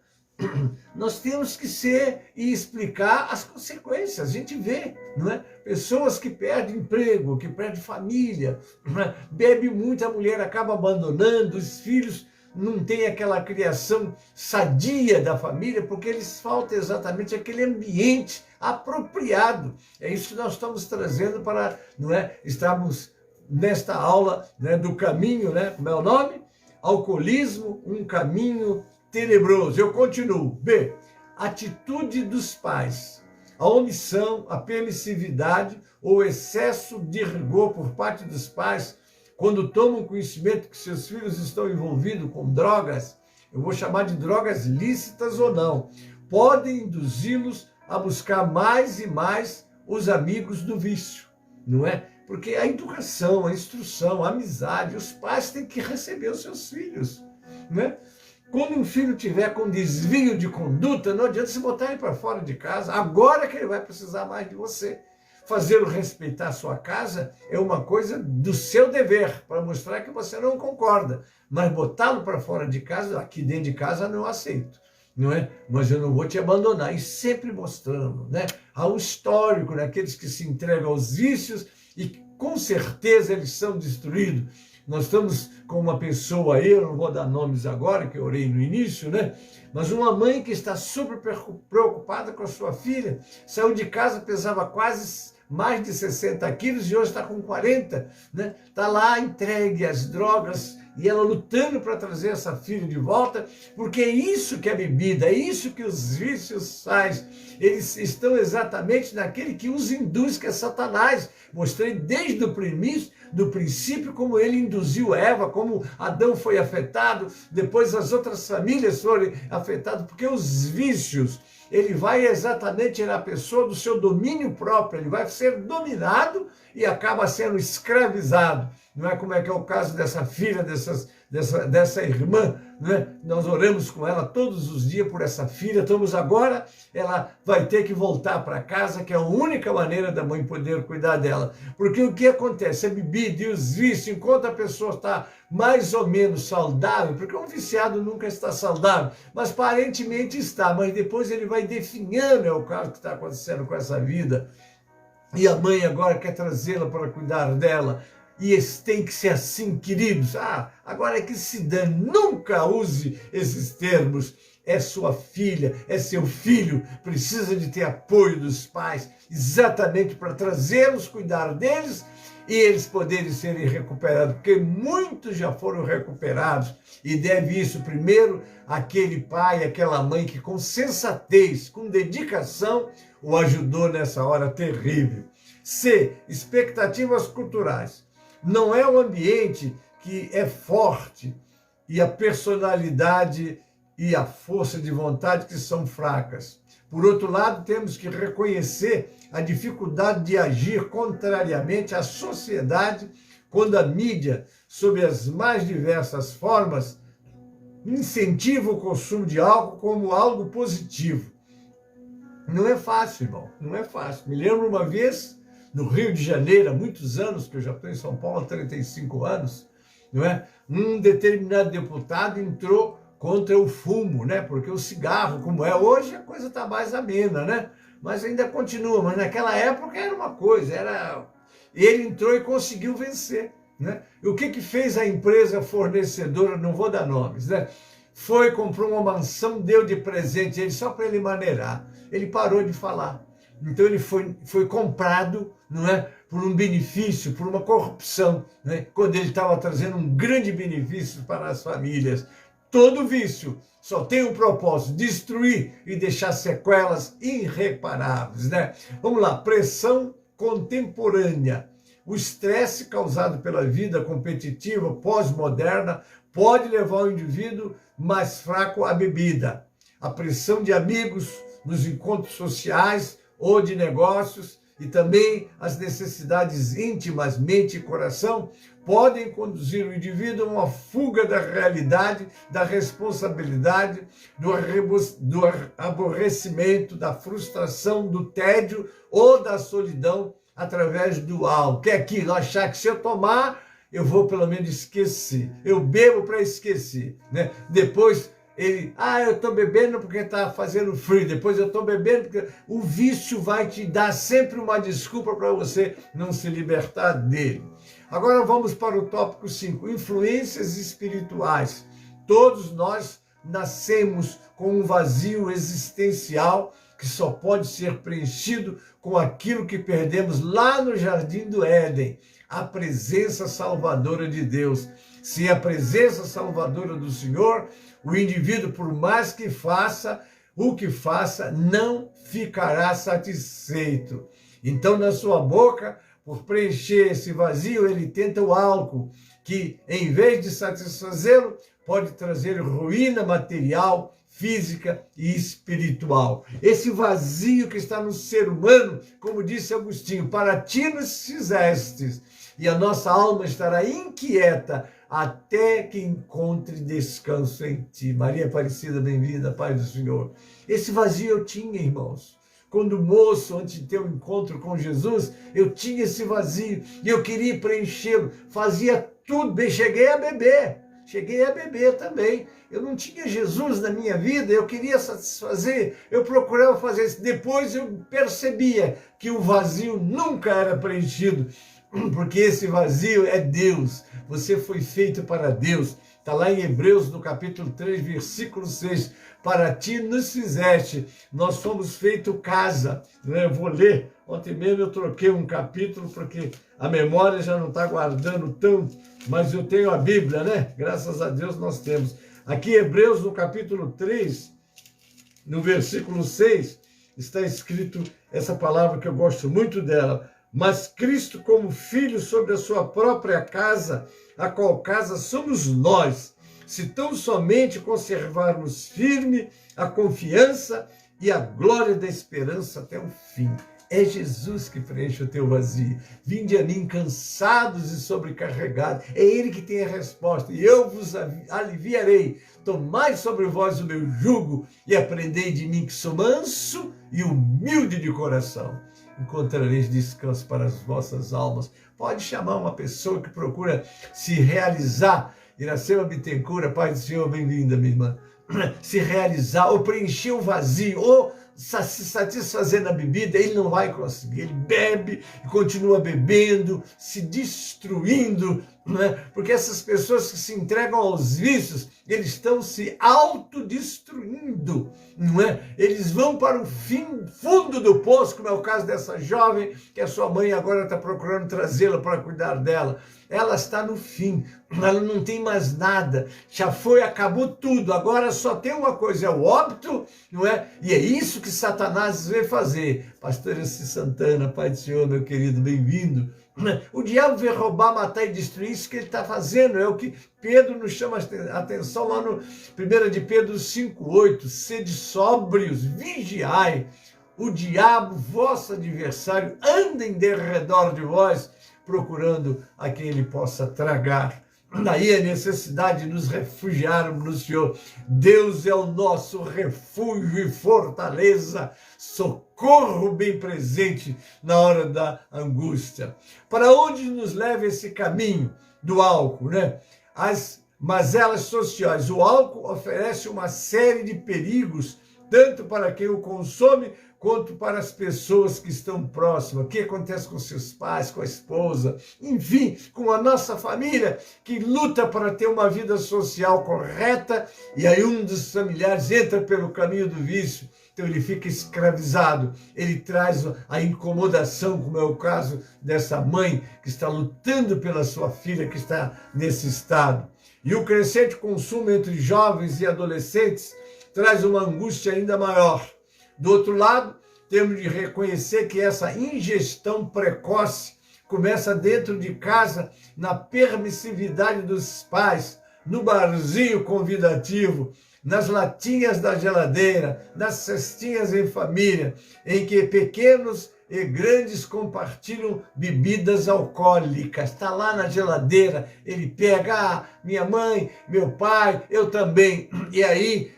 Nós temos que ser e explicar as consequências. A gente vê, não é? Pessoas que perdem emprego, que perdem família, não é? Bebe muito, a mulher acaba abandonando, os filhos não têm aquela criação sadia da família, porque eles falta exatamente aquele ambiente apropriado. É isso que nós estamos trazendo para, não é, estarmos nesta aula, né, do caminho, né? Como é o nome? Alcoolismo, um caminho tenebroso. Eu continuo. B. Atitude dos pais. A omissão, a permissividade ou excesso de rigor por parte dos pais quando tomam conhecimento que seus filhos estão envolvidos com drogas, eu vou chamar de drogas lícitas ou não, podem induzi-los a buscar mais e mais os amigos do vício, não é? Porque a educação, a instrução, a amizade, os pais têm que receber os seus filhos, não é? Quando um filho tiver com desvio de conduta, não adianta se botar ele para fora de casa, agora que ele vai precisar mais de você. Fazê-lo respeitar a sua casa é uma coisa do seu dever, para mostrar que você não concorda. Mas botá-lo para fora de casa, aqui dentro de casa não aceito, não é? Mas eu não vou te abandonar. E sempre mostrando, né? Há um histórico naqueles que se entregam aos vícios e com certeza eles são destruídos. Nós estamos com uma pessoa aí, eu não vou dar nomes agora, que eu orei no início, né? Mas uma mãe que está super preocupada com a sua filha, saiu de casa, pesava quase mais de 60 quilos e hoje está com 40, né? Está lá entregue às drogas e ela lutando para trazer essa filha de volta, porque é isso que é bebida, é isso que os vícios fazem. Eles estão exatamente naquele que os induz, que é Satanás. Mostrei desde o princípio como ele induziu Eva, como Adão foi afetado, depois as outras famílias foram afetadas, porque os vícios, ele vai exatamente na pessoa do seu domínio próprio, ele vai ser dominado e acaba sendo escravizado. Não é como é que é o caso dessa filha, dessa irmã, né? Nós oramos com ela todos os dias por essa filha. Agora ela vai ter que voltar para casa, que é a única maneira da mãe poder cuidar dela. Porque o que acontece? A bebida e os vícios, enquanto a pessoa está mais ou menos saudável, porque um viciado nunca está saudável, mas aparentemente está, mas depois ele vai definhando, é o caso que está acontecendo com essa vida. E a mãe agora quer trazê-la para cuidar dela. E esse tem que ser assim, queridos. Agora é que se dane, nunca use esses termos. É sua filha, é seu filho, precisa de ter apoio dos pais, exatamente para trazê-los, cuidar deles e eles poderem serem recuperados, porque muitos já foram recuperados, e deve isso primeiro àquele pai, àquela mãe que com sensatez, com dedicação, o ajudou nessa hora terrível. C, expectativas culturais. Não é um ambiente que é forte e a personalidade e a força de vontade que são fracas. Por outro lado, temos que reconhecer a dificuldade de agir contrariamente à sociedade quando a mídia, sob as mais diversas formas, incentiva o consumo de álcool como algo positivo. Não é fácil, irmão, não é fácil. Me lembro uma vez, no Rio de Janeiro, há muitos anos, que eu já estou em São Paulo há 35 anos, não é? Um determinado deputado entrou contra o fumo, né? Porque o cigarro, como é hoje, a coisa está mais amena, né? Mas ainda continua, mas naquela época era uma coisa, ele entrou e conseguiu vencer, né? E o que fez a empresa fornecedora, não vou dar nomes, né? Foi, comprou uma mansão, deu de presente ele só para ele maneirar. Ele parou de falar. Então ele foi comprado, não é, por um benefício, por uma corrupção, né? Quando ele estava trazendo um grande benefício para as famílias. Todo vício só tem um propósito: destruir e deixar sequelas irreparáveis, né? Vamos lá, pressão contemporânea. O estresse causado pela vida competitiva pós-moderna pode levar o indivíduo mais fraco à bebida. A pressão de amigos nos encontros sociais ou de negócios e também as necessidades íntimas, mente e coração, podem conduzir o indivíduo a uma fuga da realidade, da responsabilidade, do aborrecimento, da frustração, do tédio ou da solidão através do álcool. Que é aquilo, achar que se eu tomar, eu vou pelo menos esquecer. Eu bebo para esquecer, né? Depois eu estou bebendo porque está fazendo frio, depois eu estou bebendo porque o vício vai te dar sempre uma desculpa para você não se libertar dele. Agora vamos para o tópico 5, influências espirituais. Todos nós nascemos com um vazio existencial que só pode ser preenchido com aquilo que perdemos lá no Jardim do Éden, a presença salvadora de Deus. Sem a presença salvadora do Senhor, o indivíduo, por mais que faça o que faça, não ficará satisfeito. Então, na sua boca, por preencher esse vazio, ele tenta o álcool, que, em vez de satisfazê-lo, pode trazer ruína material, física e espiritual. Esse vazio que está no ser humano, como disse Agostinho, para ti nos fizestes, e a nossa alma estará inquieta até que encontre descanso em ti. Maria Aparecida, bem-vinda, Pai do Senhor. Esse vazio eu tinha, irmãos. Quando moço, antes de ter um encontro com Jesus, eu tinha esse vazio e eu queria preenchê-lo. Fazia tudo bem, cheguei a beber também. Eu não tinha Jesus na minha vida, eu queria satisfazer, eu procurava fazer isso. Depois eu percebia que o vazio nunca era preenchido, porque esse vazio é Deus. Você foi feito para Deus. Está lá em Hebreus, no capítulo 3, versículo 6. Para ti nos fizeste, nós fomos feito casa. Eu vou ler, ontem mesmo eu troquei um capítulo, porque a memória já não está guardando tanto, mas eu tenho a Bíblia, né? Graças a Deus nós temos. Aqui Hebreus, no capítulo 3, no versículo 6, está escrito essa palavra que eu gosto muito dela. Mas Cristo como filho sobre a sua própria casa, a qual casa somos nós, se tão somente conservarmos firme a confiança e a glória da esperança até o fim. É Jesus que preenche o teu vazio. Vinde a mim cansados e sobrecarregados. É Ele que tem a resposta. E eu vos aliviarei. Tomai sobre vós o meu jugo e aprendei de mim, que sou manso e humilde de coração. Encontrareis descanso para as vossas almas. Pode chamar uma pessoa que procura se realizar. Iracema Bittencourt, Pai do Senhor, bem-vinda, minha irmã. Se realizar, ou preencher o vazio, ou se satisfazer na bebida, ele não vai conseguir. Ele bebe e continua bebendo, se destruindo, né? Porque essas pessoas que se entregam aos vícios, eles estão se autodestruindo, não é? Eles vão para o fundo do poço, como é o caso dessa jovem, que a sua mãe agora está procurando trazê-la para cuidar dela. Ela está no fim, ela não tem mais nada, já foi, acabou tudo, agora só tem uma coisa, é o óbito, não é? E é isso que Satanás veio fazer. Pastor Essi Santana, Pai do Senhor, meu querido, bem-vindo. O diabo veio roubar, matar e destruir, isso que ele está fazendo, é o que Pedro nos chama a atenção lá no 1 de Pedro 5,8, sede sóbrios, vigiai, o diabo, vosso adversário, anda em derredor de vós, procurando a quem ele possa tragar. Daí a necessidade de nos refugiarmos no Senhor. Deus é o nosso refúgio e fortaleza, socorro bem presente na hora da angústia. Para onde nos leva esse caminho do álcool, né? As mazelas sociais. O álcool oferece uma série de perigos, tanto para quem o consome, quanto para as pessoas que estão próximas. O que acontece com seus pais, com a esposa, enfim, com a nossa família, que luta para ter uma vida social correta, e aí um dos familiares entra pelo caminho do vício, então ele fica escravizado, ele traz a incomodação, como é o caso dessa mãe que está lutando pela sua filha que está nesse estado. E o crescente consumo entre jovens e adolescentes traz uma angústia ainda maior. Do outro lado, temos de reconhecer que essa ingestão precoce começa dentro de casa, na permissividade dos pais, no barzinho convidativo, nas latinhas da geladeira, nas cestinhas em família, em que pequenos e grandes compartilham bebidas alcoólicas. Está lá na geladeira, ele pega, minha mãe, meu pai, eu também. E aí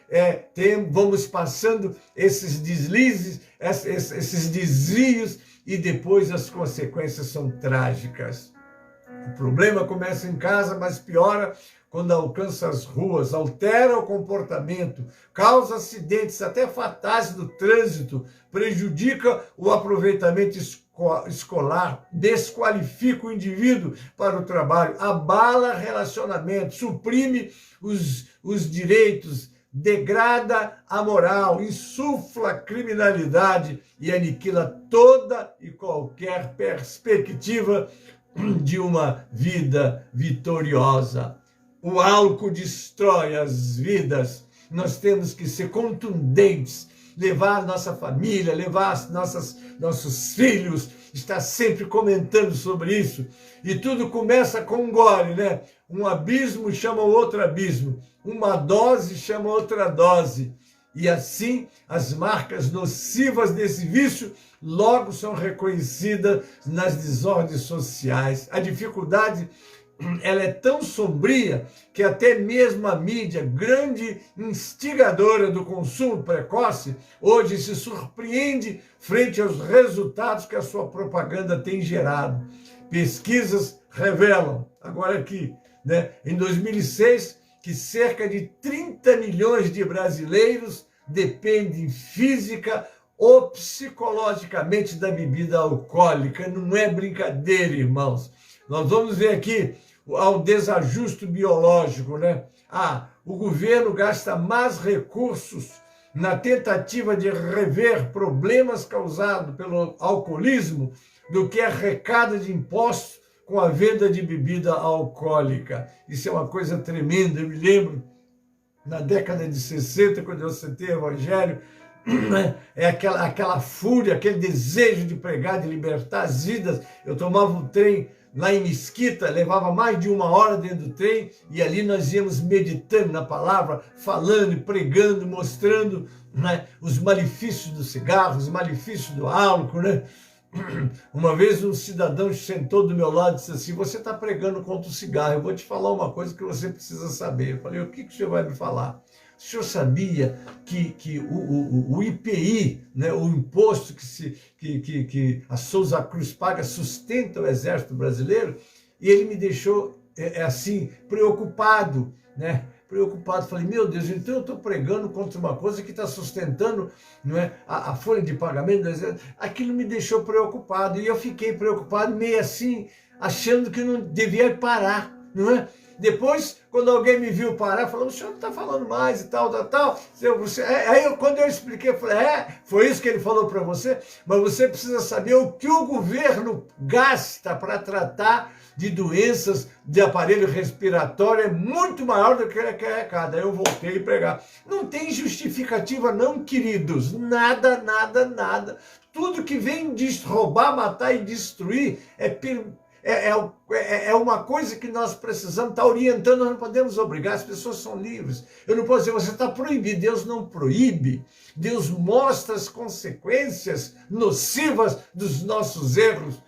vamos passando esses deslizes, esses desvios, e depois as consequências são trágicas. O problema começa em casa, mas piora quando alcança as ruas, altera o comportamento, causa acidentes até fatais no trânsito, prejudica o aproveitamento escolar, desqualifica o indivíduo para o trabalho, abala relacionamentos, suprime os direitos, degrada a moral, insufla a criminalidade e aniquila toda e qualquer perspectiva de uma vida vitoriosa. O álcool destrói as vidas. Nós temos que ser contundentes, levar a nossa família, levar nossos filhos, estar sempre comentando sobre isso. E tudo começa com um gole, né? Um abismo chama outro abismo, uma dose chama outra dose. E assim, as marcas nocivas desse vício logo são reconhecidas nas desordens sociais. A dificuldade, ela é tão sombria que até mesmo a mídia, grande instigadora do consumo precoce, hoje se surpreende frente aos resultados que a sua propaganda tem gerado. Pesquisas revelam, agora aqui, né, em 2006, que cerca de 30 milhões de brasileiros dependem física ou psicologicamente da bebida alcoólica. Não é brincadeira, irmãos. Nós vamos ver aqui ao desajuste biológico, né? O governo gasta mais recursos na tentativa de rever problemas causados pelo alcoolismo do que arrecada de impostos com a venda de bebida alcoólica. Isso é uma coisa tremenda. Eu me lembro, na década de 60, quando eu citei o Evangelho, é aquela fúria, aquele desejo de pregar, de libertar as vidas. Eu tomava um trem lá em Mesquita, levava mais de 1 hora dentro do trem, e ali nós íamos meditando na palavra, falando, pregando, mostrando, né, os malefícios do cigarro, os malefícios do álcool, né? Uma vez um cidadão sentou do meu lado e disse assim: você está pregando contra o cigarro, eu vou te falar uma coisa que você precisa saber. Eu falei: o que o senhor vai me falar? O senhor sabia que o IPI, né, o imposto que a Souza Cruz paga, sustenta o exército brasileiro? E ele me deixou assim, preocupado, né? Preocupado. Falei: meu Deus, então eu estou pregando contra uma coisa que está sustentando, não é, a folha de pagamento do exército. Aquilo me deixou preocupado, e eu fiquei preocupado, meio assim, achando que não devia parar, não é? Depois, quando alguém me viu parar, falou: o senhor não está falando mais e tal. Aí, quando eu expliquei, eu falei: foi isso que ele falou para você? Mas você precisa saber o que o governo gasta para tratar de doenças de aparelho respiratório, é muito maior do que ele arrecada. Aí eu voltei a pregar. Não tem justificativa não, queridos. Nada, nada, nada. Tudo que vem de roubar, matar e destruir é uma coisa que nós precisamos estar orientando. Nós não podemos obrigar, as pessoas são livres. Eu não posso dizer: você está proibido. Deus não proíbe. Deus mostra as consequências nocivas dos nossos erros.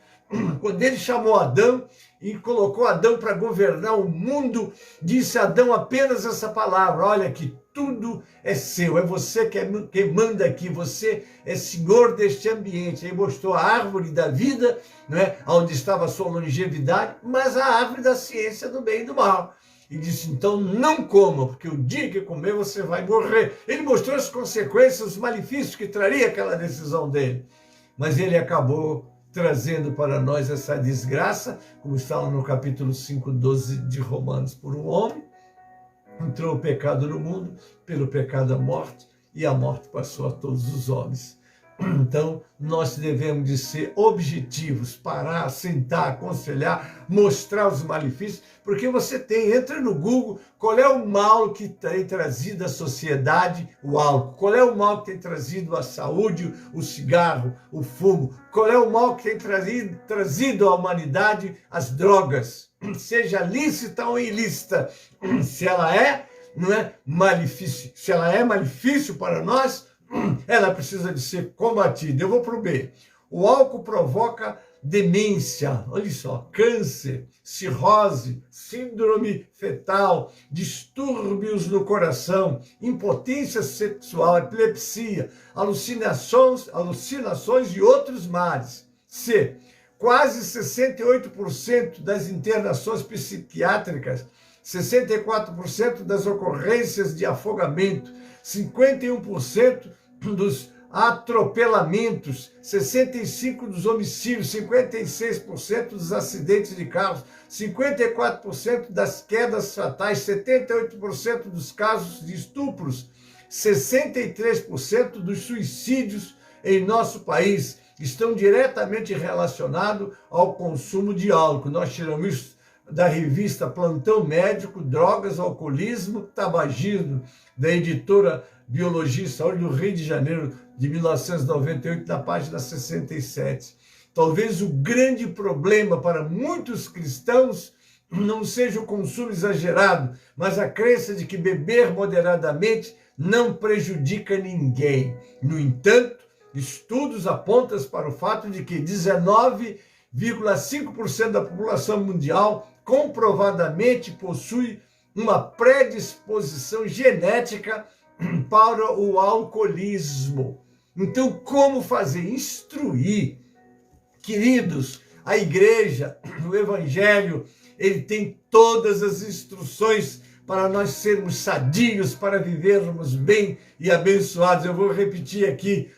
Quando ele chamou Adão e colocou Adão para governar o mundo, disse a Adão apenas essa palavra: olha, que tudo é seu, é você que manda aqui, você é senhor deste ambiente. Aí mostrou a árvore da vida, né, onde estava a sua longevidade, mas a árvore da ciência do bem e do mal. E disse: então não coma, porque o dia que comer você vai morrer. Ele mostrou as consequências, os malefícios que traria aquela decisão dele. Mas ele acabou trazendo para nós essa desgraça, como está lá no capítulo 5:12 de Romanos: por um homem entrou o pecado no mundo, pelo pecado a morte, e a morte passou a todos os homens. Então, nós devemos de ser objetivos, parar, sentar, aconselhar, mostrar os malefícios, porque você entra no Google, qual é o mal que tem trazido à sociedade o álcool, qual é o mal que tem trazido à saúde o cigarro, o fumo, qual é o mal que tem trazido à humanidade as drogas, seja lícita ou ilícita. Se ela não é malefício, se ela é malefício para nós, ela precisa de ser combatida. Eu vou para o B. O álcool provoca demência, olha só, câncer, cirrose, síndrome fetal, distúrbios no coração, impotência sexual, epilepsia, alucinações e outros males. C. Quase 68% das internações psiquiátricas, 64% das ocorrências de afogamento, 51% dos atropelamentos, 65% dos homicídios, 56% dos acidentes de carros, 54% das quedas fatais, 78% dos casos de estupros, 63% dos suicídios em nosso país estão diretamente relacionados ao consumo de álcool. Nós tiramos isso da revista Plantão Médico, Drogas, Alcoolismo, Tabagismo, da editora Biologia e Saúde do Rio de Janeiro, de 1998, na página 67. Talvez o grande problema para muitos cristãos não seja o consumo exagerado, mas a crença de que beber moderadamente não prejudica ninguém. No entanto, estudos apontam para o fato de que 19,5% da população mundial comprovadamente possui uma predisposição genética para o alcoolismo. Então, como fazer? Instruir. Queridos, a igreja, o evangelho, ele tem todas as instruções para nós sermos sadios, para vivermos bem e abençoados. Eu vou repetir aqui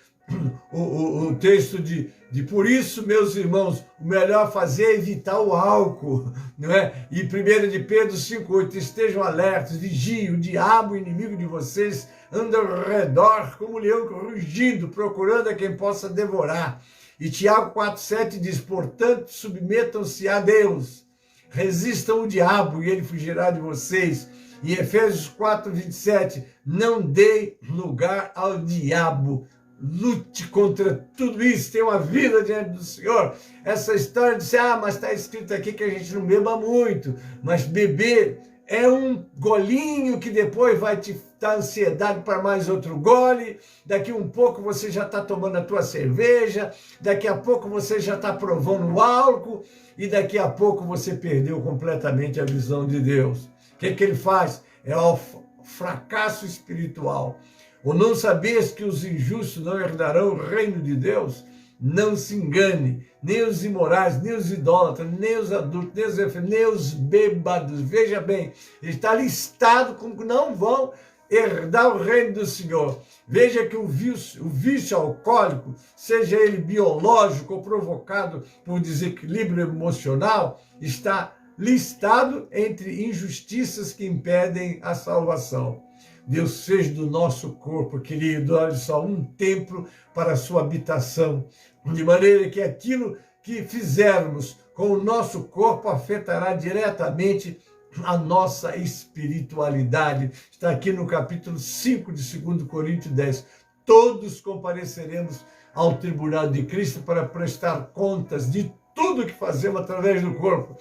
o texto de por isso, meus irmãos, o melhor fazer é evitar o álcool, não é? E 1 de Pedro 5,8, estejam alertas, vigiem, o diabo, inimigo de vocês, anda ao redor como um leão rugindo, procurando a quem possa devorar. E Tiago 4,7 diz, portanto, submetam-se a Deus, resistam o diabo e ele fugirá de vocês. E Efésios 4,27, não dê lugar ao diabo. lute contra tudo isso, tenha uma vida diante do Senhor. Essa história de dizer, mas está escrito aqui que a gente não beba muito, mas beber é um golinho que depois vai te dar ansiedade para mais outro gole, daqui um pouco você já está tomando a tua cerveja, daqui a pouco você já está provando o álcool, e daqui a pouco você perdeu completamente a visão de Deus. O que ele faz? É o fracasso espiritual. Ou não sabeis que os injustos não herdarão o reino de Deus? Não se engane, nem os imorais, nem os idólatras, nem os adultos, nem os enfermos, nem os bêbados. Veja bem, está listado como que não vão herdar o reino do Senhor. Veja que o vício alcoólico, seja ele biológico ou provocado por desequilíbrio emocional, está listado entre injustiças que impedem a salvação. Deus fez do nosso corpo, querido, olha só, um templo para a sua habitação, de maneira que aquilo que fizermos com o nosso corpo afetará diretamente a nossa espiritualidade. Está aqui no capítulo 5 de 2 Coríntios 10. Todos compareceremos ao tribunal de Cristo para prestar contas de tudo que fazemos através do corpo.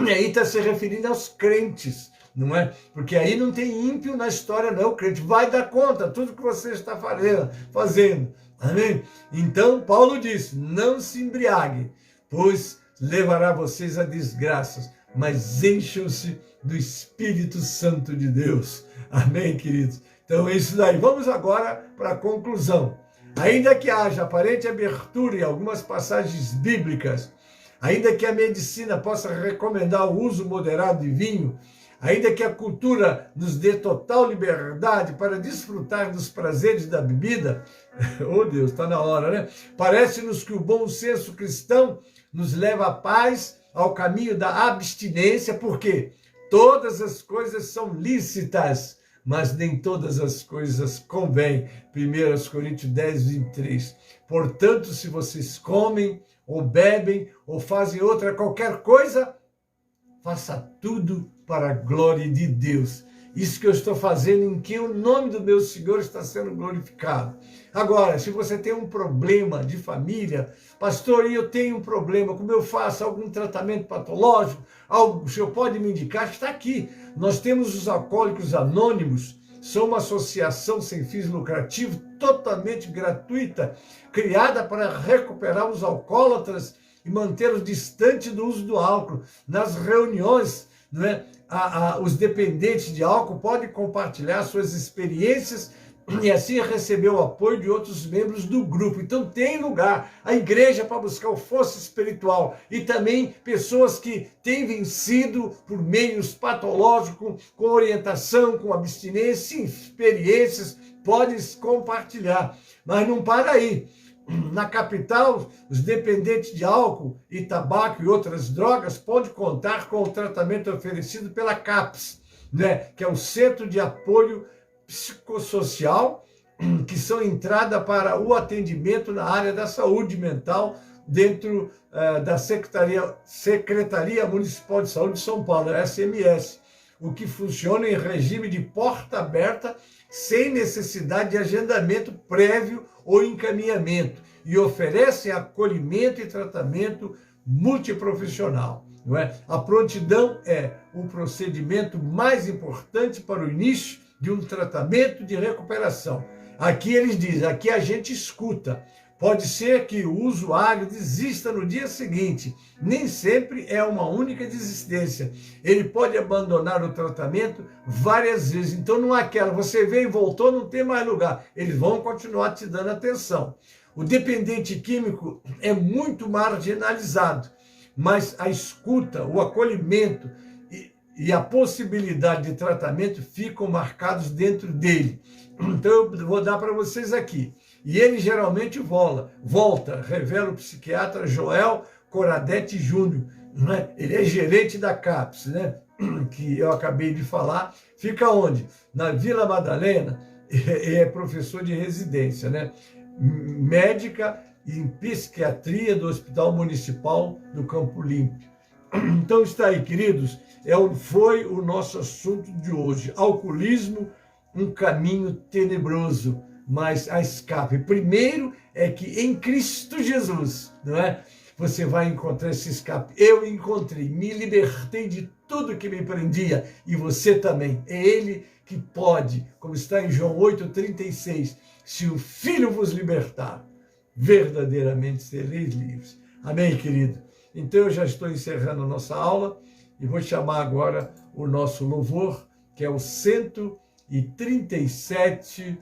E aí está se referindo aos crentes, não é? Porque aí não tem ímpio na história, não. O crente vai dar conta de tudo que você está fazendo. Amém? Então, Paulo diz, não se embriague, pois levará vocês a desgraças, mas encham-se do Espírito Santo de Deus. Amém, queridos? Então é isso daí. Vamos agora para a conclusão. Ainda que haja aparente abertura em algumas passagens bíblicas, ainda que a medicina possa recomendar o uso moderado de vinho, ainda que a cultura nos dê total liberdade para desfrutar dos prazeres da bebida, oh Deus, está na hora, né? Parece-nos que o bom senso cristão nos leva à paz, ao caminho da abstinência, porque todas as coisas são lícitas, mas nem todas as coisas convêm. 1 Coríntios 10, 23. Portanto, se vocês comem, ou bebem, ou fazem qualquer coisa, faça tudo para a glória de Deus. Isso que eu estou fazendo, em que o nome do meu Senhor está sendo glorificado. Agora, se você tem um problema de família, pastor, eu tenho um problema, como eu faço? Algum tratamento patológico? Algo, o senhor pode me indicar? Está aqui. Nós temos os Alcoólicos Anônimos, são uma associação sem fins lucrativos, totalmente gratuita, criada para recuperar os alcoólatras e mantê-los distantes do uso do álcool. Nas reuniões, não é? Os dependentes de álcool podem compartilhar suas experiências e assim receber o apoio de outros membros do grupo. Então tem lugar, a igreja para buscar força espiritual e também pessoas que têm vencido por meios patológicos, com orientação, com abstinência, experiências, podem compartilhar. Mas não para aí. Na capital, os dependentes de álcool e tabaco e outras drogas podem contar com o tratamento oferecido pela CAPS, né, que é o Centro de Apoio Psicossocial, que são entrada para o atendimento na área da saúde mental dentro da Secretaria Municipal de Saúde de São Paulo, SMS, o que funciona em regime de porta aberta, sem necessidade de agendamento prévio ou encaminhamento, e oferecem acolhimento e tratamento multiprofissional. Não é? A prontidão é o procedimento mais importante para o início de um tratamento de recuperação. Aqui eles dizem, aqui a gente escuta. Pode ser que o usuário desista no dia seguinte. Nem sempre é uma única desistência. Ele pode abandonar o tratamento várias vezes. Então não é aquela, você veio e voltou, não tem mais lugar. Eles vão continuar te dando atenção. O dependente químico é muito marginalizado, mas a escuta, o acolhimento e a possibilidade de tratamento ficam marcados dentro dele. Então eu vou dar para vocês aqui. E ele geralmente volta, revela o psiquiatra Joel Coradete Júnior, né? Ele é gerente da CAPS, né? Que eu acabei de falar. Fica onde? Na Vila Madalena, e é professor de residência, né? Médica em psiquiatria do Hospital Municipal do Campo Limpo. Então está aí, queridos, foi o nosso assunto de hoje. Alcoolismo, um caminho tenebroso. mais a escape. Primeiro é que em Cristo Jesus, não é? Você vai encontrar esse escape. Eu encontrei, me libertei de tudo que me prendia, e você também. É Ele que pode, como está em João 8,36, se o Filho vos libertar, verdadeiramente sereis livres. Amém, querido? Então eu já estou encerrando a nossa aula e vou chamar agora o nosso louvor, que é o 137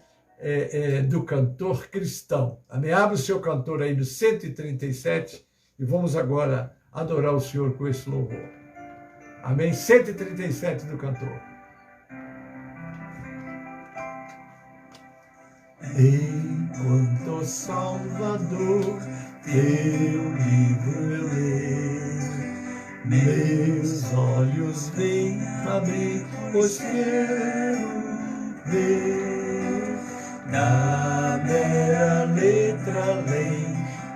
do cantor cristão. Amém? Abre o seu cantor aí do 137 e vamos agora adorar o Senhor com esse louvor. Amém? 137 do cantor. Enquanto Salvador teu livro eu leio, meus olhos vêm abrir, pois quero ver da mera letra além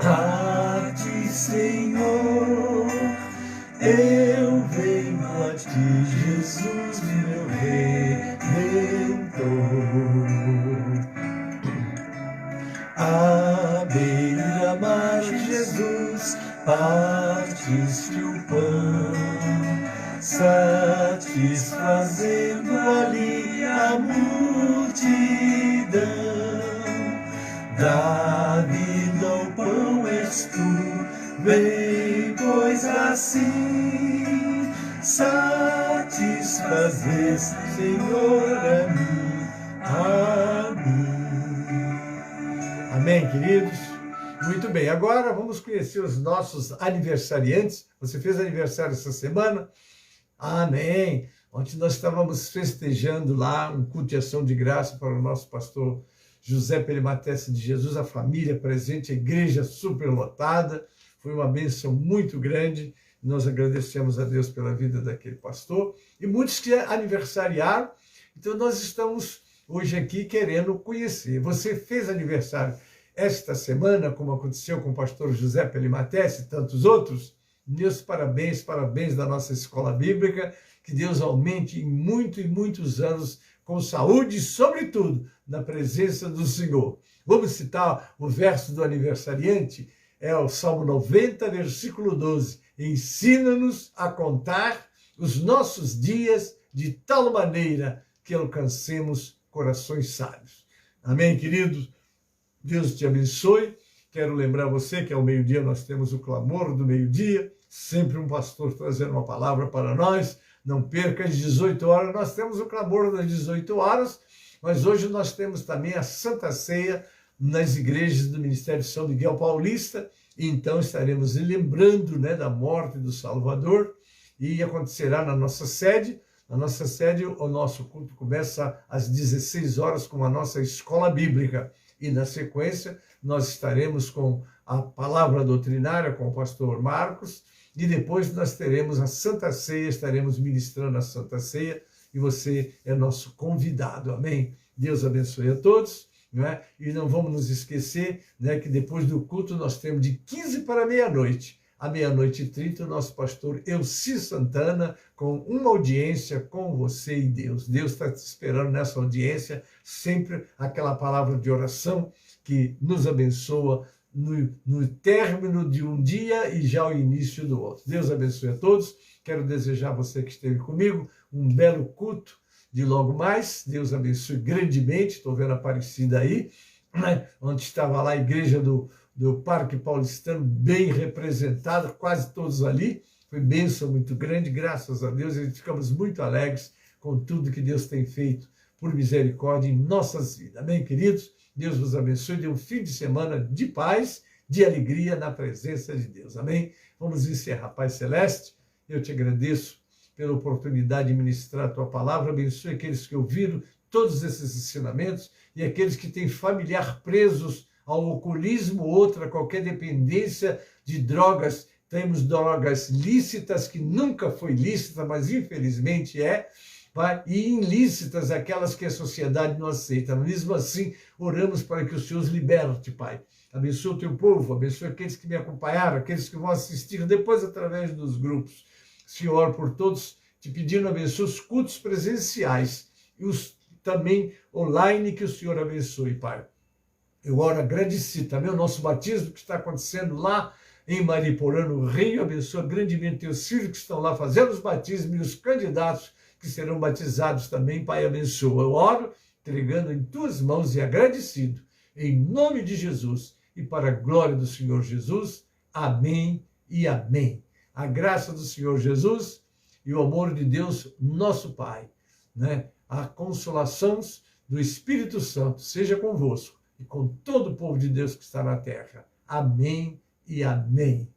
a ti, Senhor. Eu venho a ti, Jesus, meu Redentor. À beira-mar, Jesus, partiste o pão, satisfazendo ali a multidão. Da vida o pão és tu, vem, pois assim satisfazes, Senhor, a mim. Amém, queridos? Muito bem, agora vamos conhecer os nossos aniversariantes. Você fez aniversário essa semana? Amém! Ontem nós estávamos festejando lá um culto de ação de graça para o nosso pastor José Perimatesse de Jesus, a família presente, a igreja superlotada. Foi uma bênção muito grande. Nós agradecemos a Deus pela vida daquele pastor. E muitos que aniversariaram. Então nós estamos hoje aqui querendo conhecer. Você fez aniversário esta semana, como aconteceu com o pastor José Perimatesse e tantos outros? Meus parabéns, parabéns da nossa escola bíblica. Que Deus aumente em muitos anos com saúde e, sobretudo, na presença do Senhor. Vamos citar o verso do aniversariante, é o Salmo 90, versículo 12. Ensina-nos a contar os nossos dias de tal maneira que alcancemos corações sábios. Amém, queridos? Deus te abençoe. Quero lembrar você que ao meio-dia nós temos o clamor do meio-dia, sempre um pastor trazendo uma palavra para nós. Não perca, às 18 horas nós temos o clamor das 18 horas, mas hoje nós temos também a Santa Ceia nas igrejas do Ministério São Miguel Paulista, e então estaremos lembrando, né, da morte do Salvador, e acontecerá na nossa sede. Na nossa sede, o nosso culto começa às 16 horas com a nossa escola bíblica, e na sequência nós estaremos com a palavra doutrinária com o pastor Marcos, e depois nós teremos a Santa Ceia, estaremos ministrando a Santa Ceia, e você é nosso convidado, amém? Deus abençoe a todos, não é? E não vamos nos esquecer, né, que depois do culto nós temos de 15 para meia-noite, à 00:30, o nosso pastor Elci Santana, com uma audiência com você e Deus. Deus está te esperando nessa audiência, sempre aquela palavra de oração que nos abençoa, no término de um dia e já o início do outro. Deus abençoe a todos. Quero desejar a você que esteve comigo um belo culto de logo mais. Deus abençoe grandemente. Estou vendo a Aparecida aí, né? Onde estava lá a igreja do Parque Paulistano, bem representada, quase todos ali. Foi bênção muito grande, graças a Deus. E ficamos muito alegres com tudo que Deus tem feito por misericórdia em nossas vidas. Amém, queridos? Deus vos abençoe, dê um fim de semana de paz, de alegria na presença de Deus. Amém? Vamos encerrar. Pai Celeste, eu te agradeço pela oportunidade de ministrar a tua palavra. Abençoe aqueles que ouviram todos esses ensinamentos e aqueles que têm familiar presos ao alcoolismo, outra, qualquer dependência de drogas. Temos drogas lícitas, que nunca foi lícita, mas infelizmente é. Pai, e ilícitas, aquelas que a sociedade não aceita. Mesmo assim, oramos para que o Senhor os liberte, Pai. Abençoa o teu povo, abençoa aqueles que me acompanharam, aqueles que vão assistir depois através dos grupos. Senhor, por todos, te pedindo, abençoa os cultos presenciais e os também online, que o Senhor abençoe, Pai. Eu oro agradecido também o nosso batismo que está acontecendo lá em Mariporã, no Rio. Abençoa grandemente os filhos que estão lá fazendo os batismos e os candidatos que serão batizados também. Pai, abençoa. Eu oro entregando em tuas mãos e agradecido, em nome de Jesus e para a glória do Senhor Jesus. Amém e amém. A graça do Senhor Jesus e o amor de Deus, nosso Pai, né? A consolação do Espírito Santo seja convosco e com todo o povo de Deus que está na terra. Amém e amém.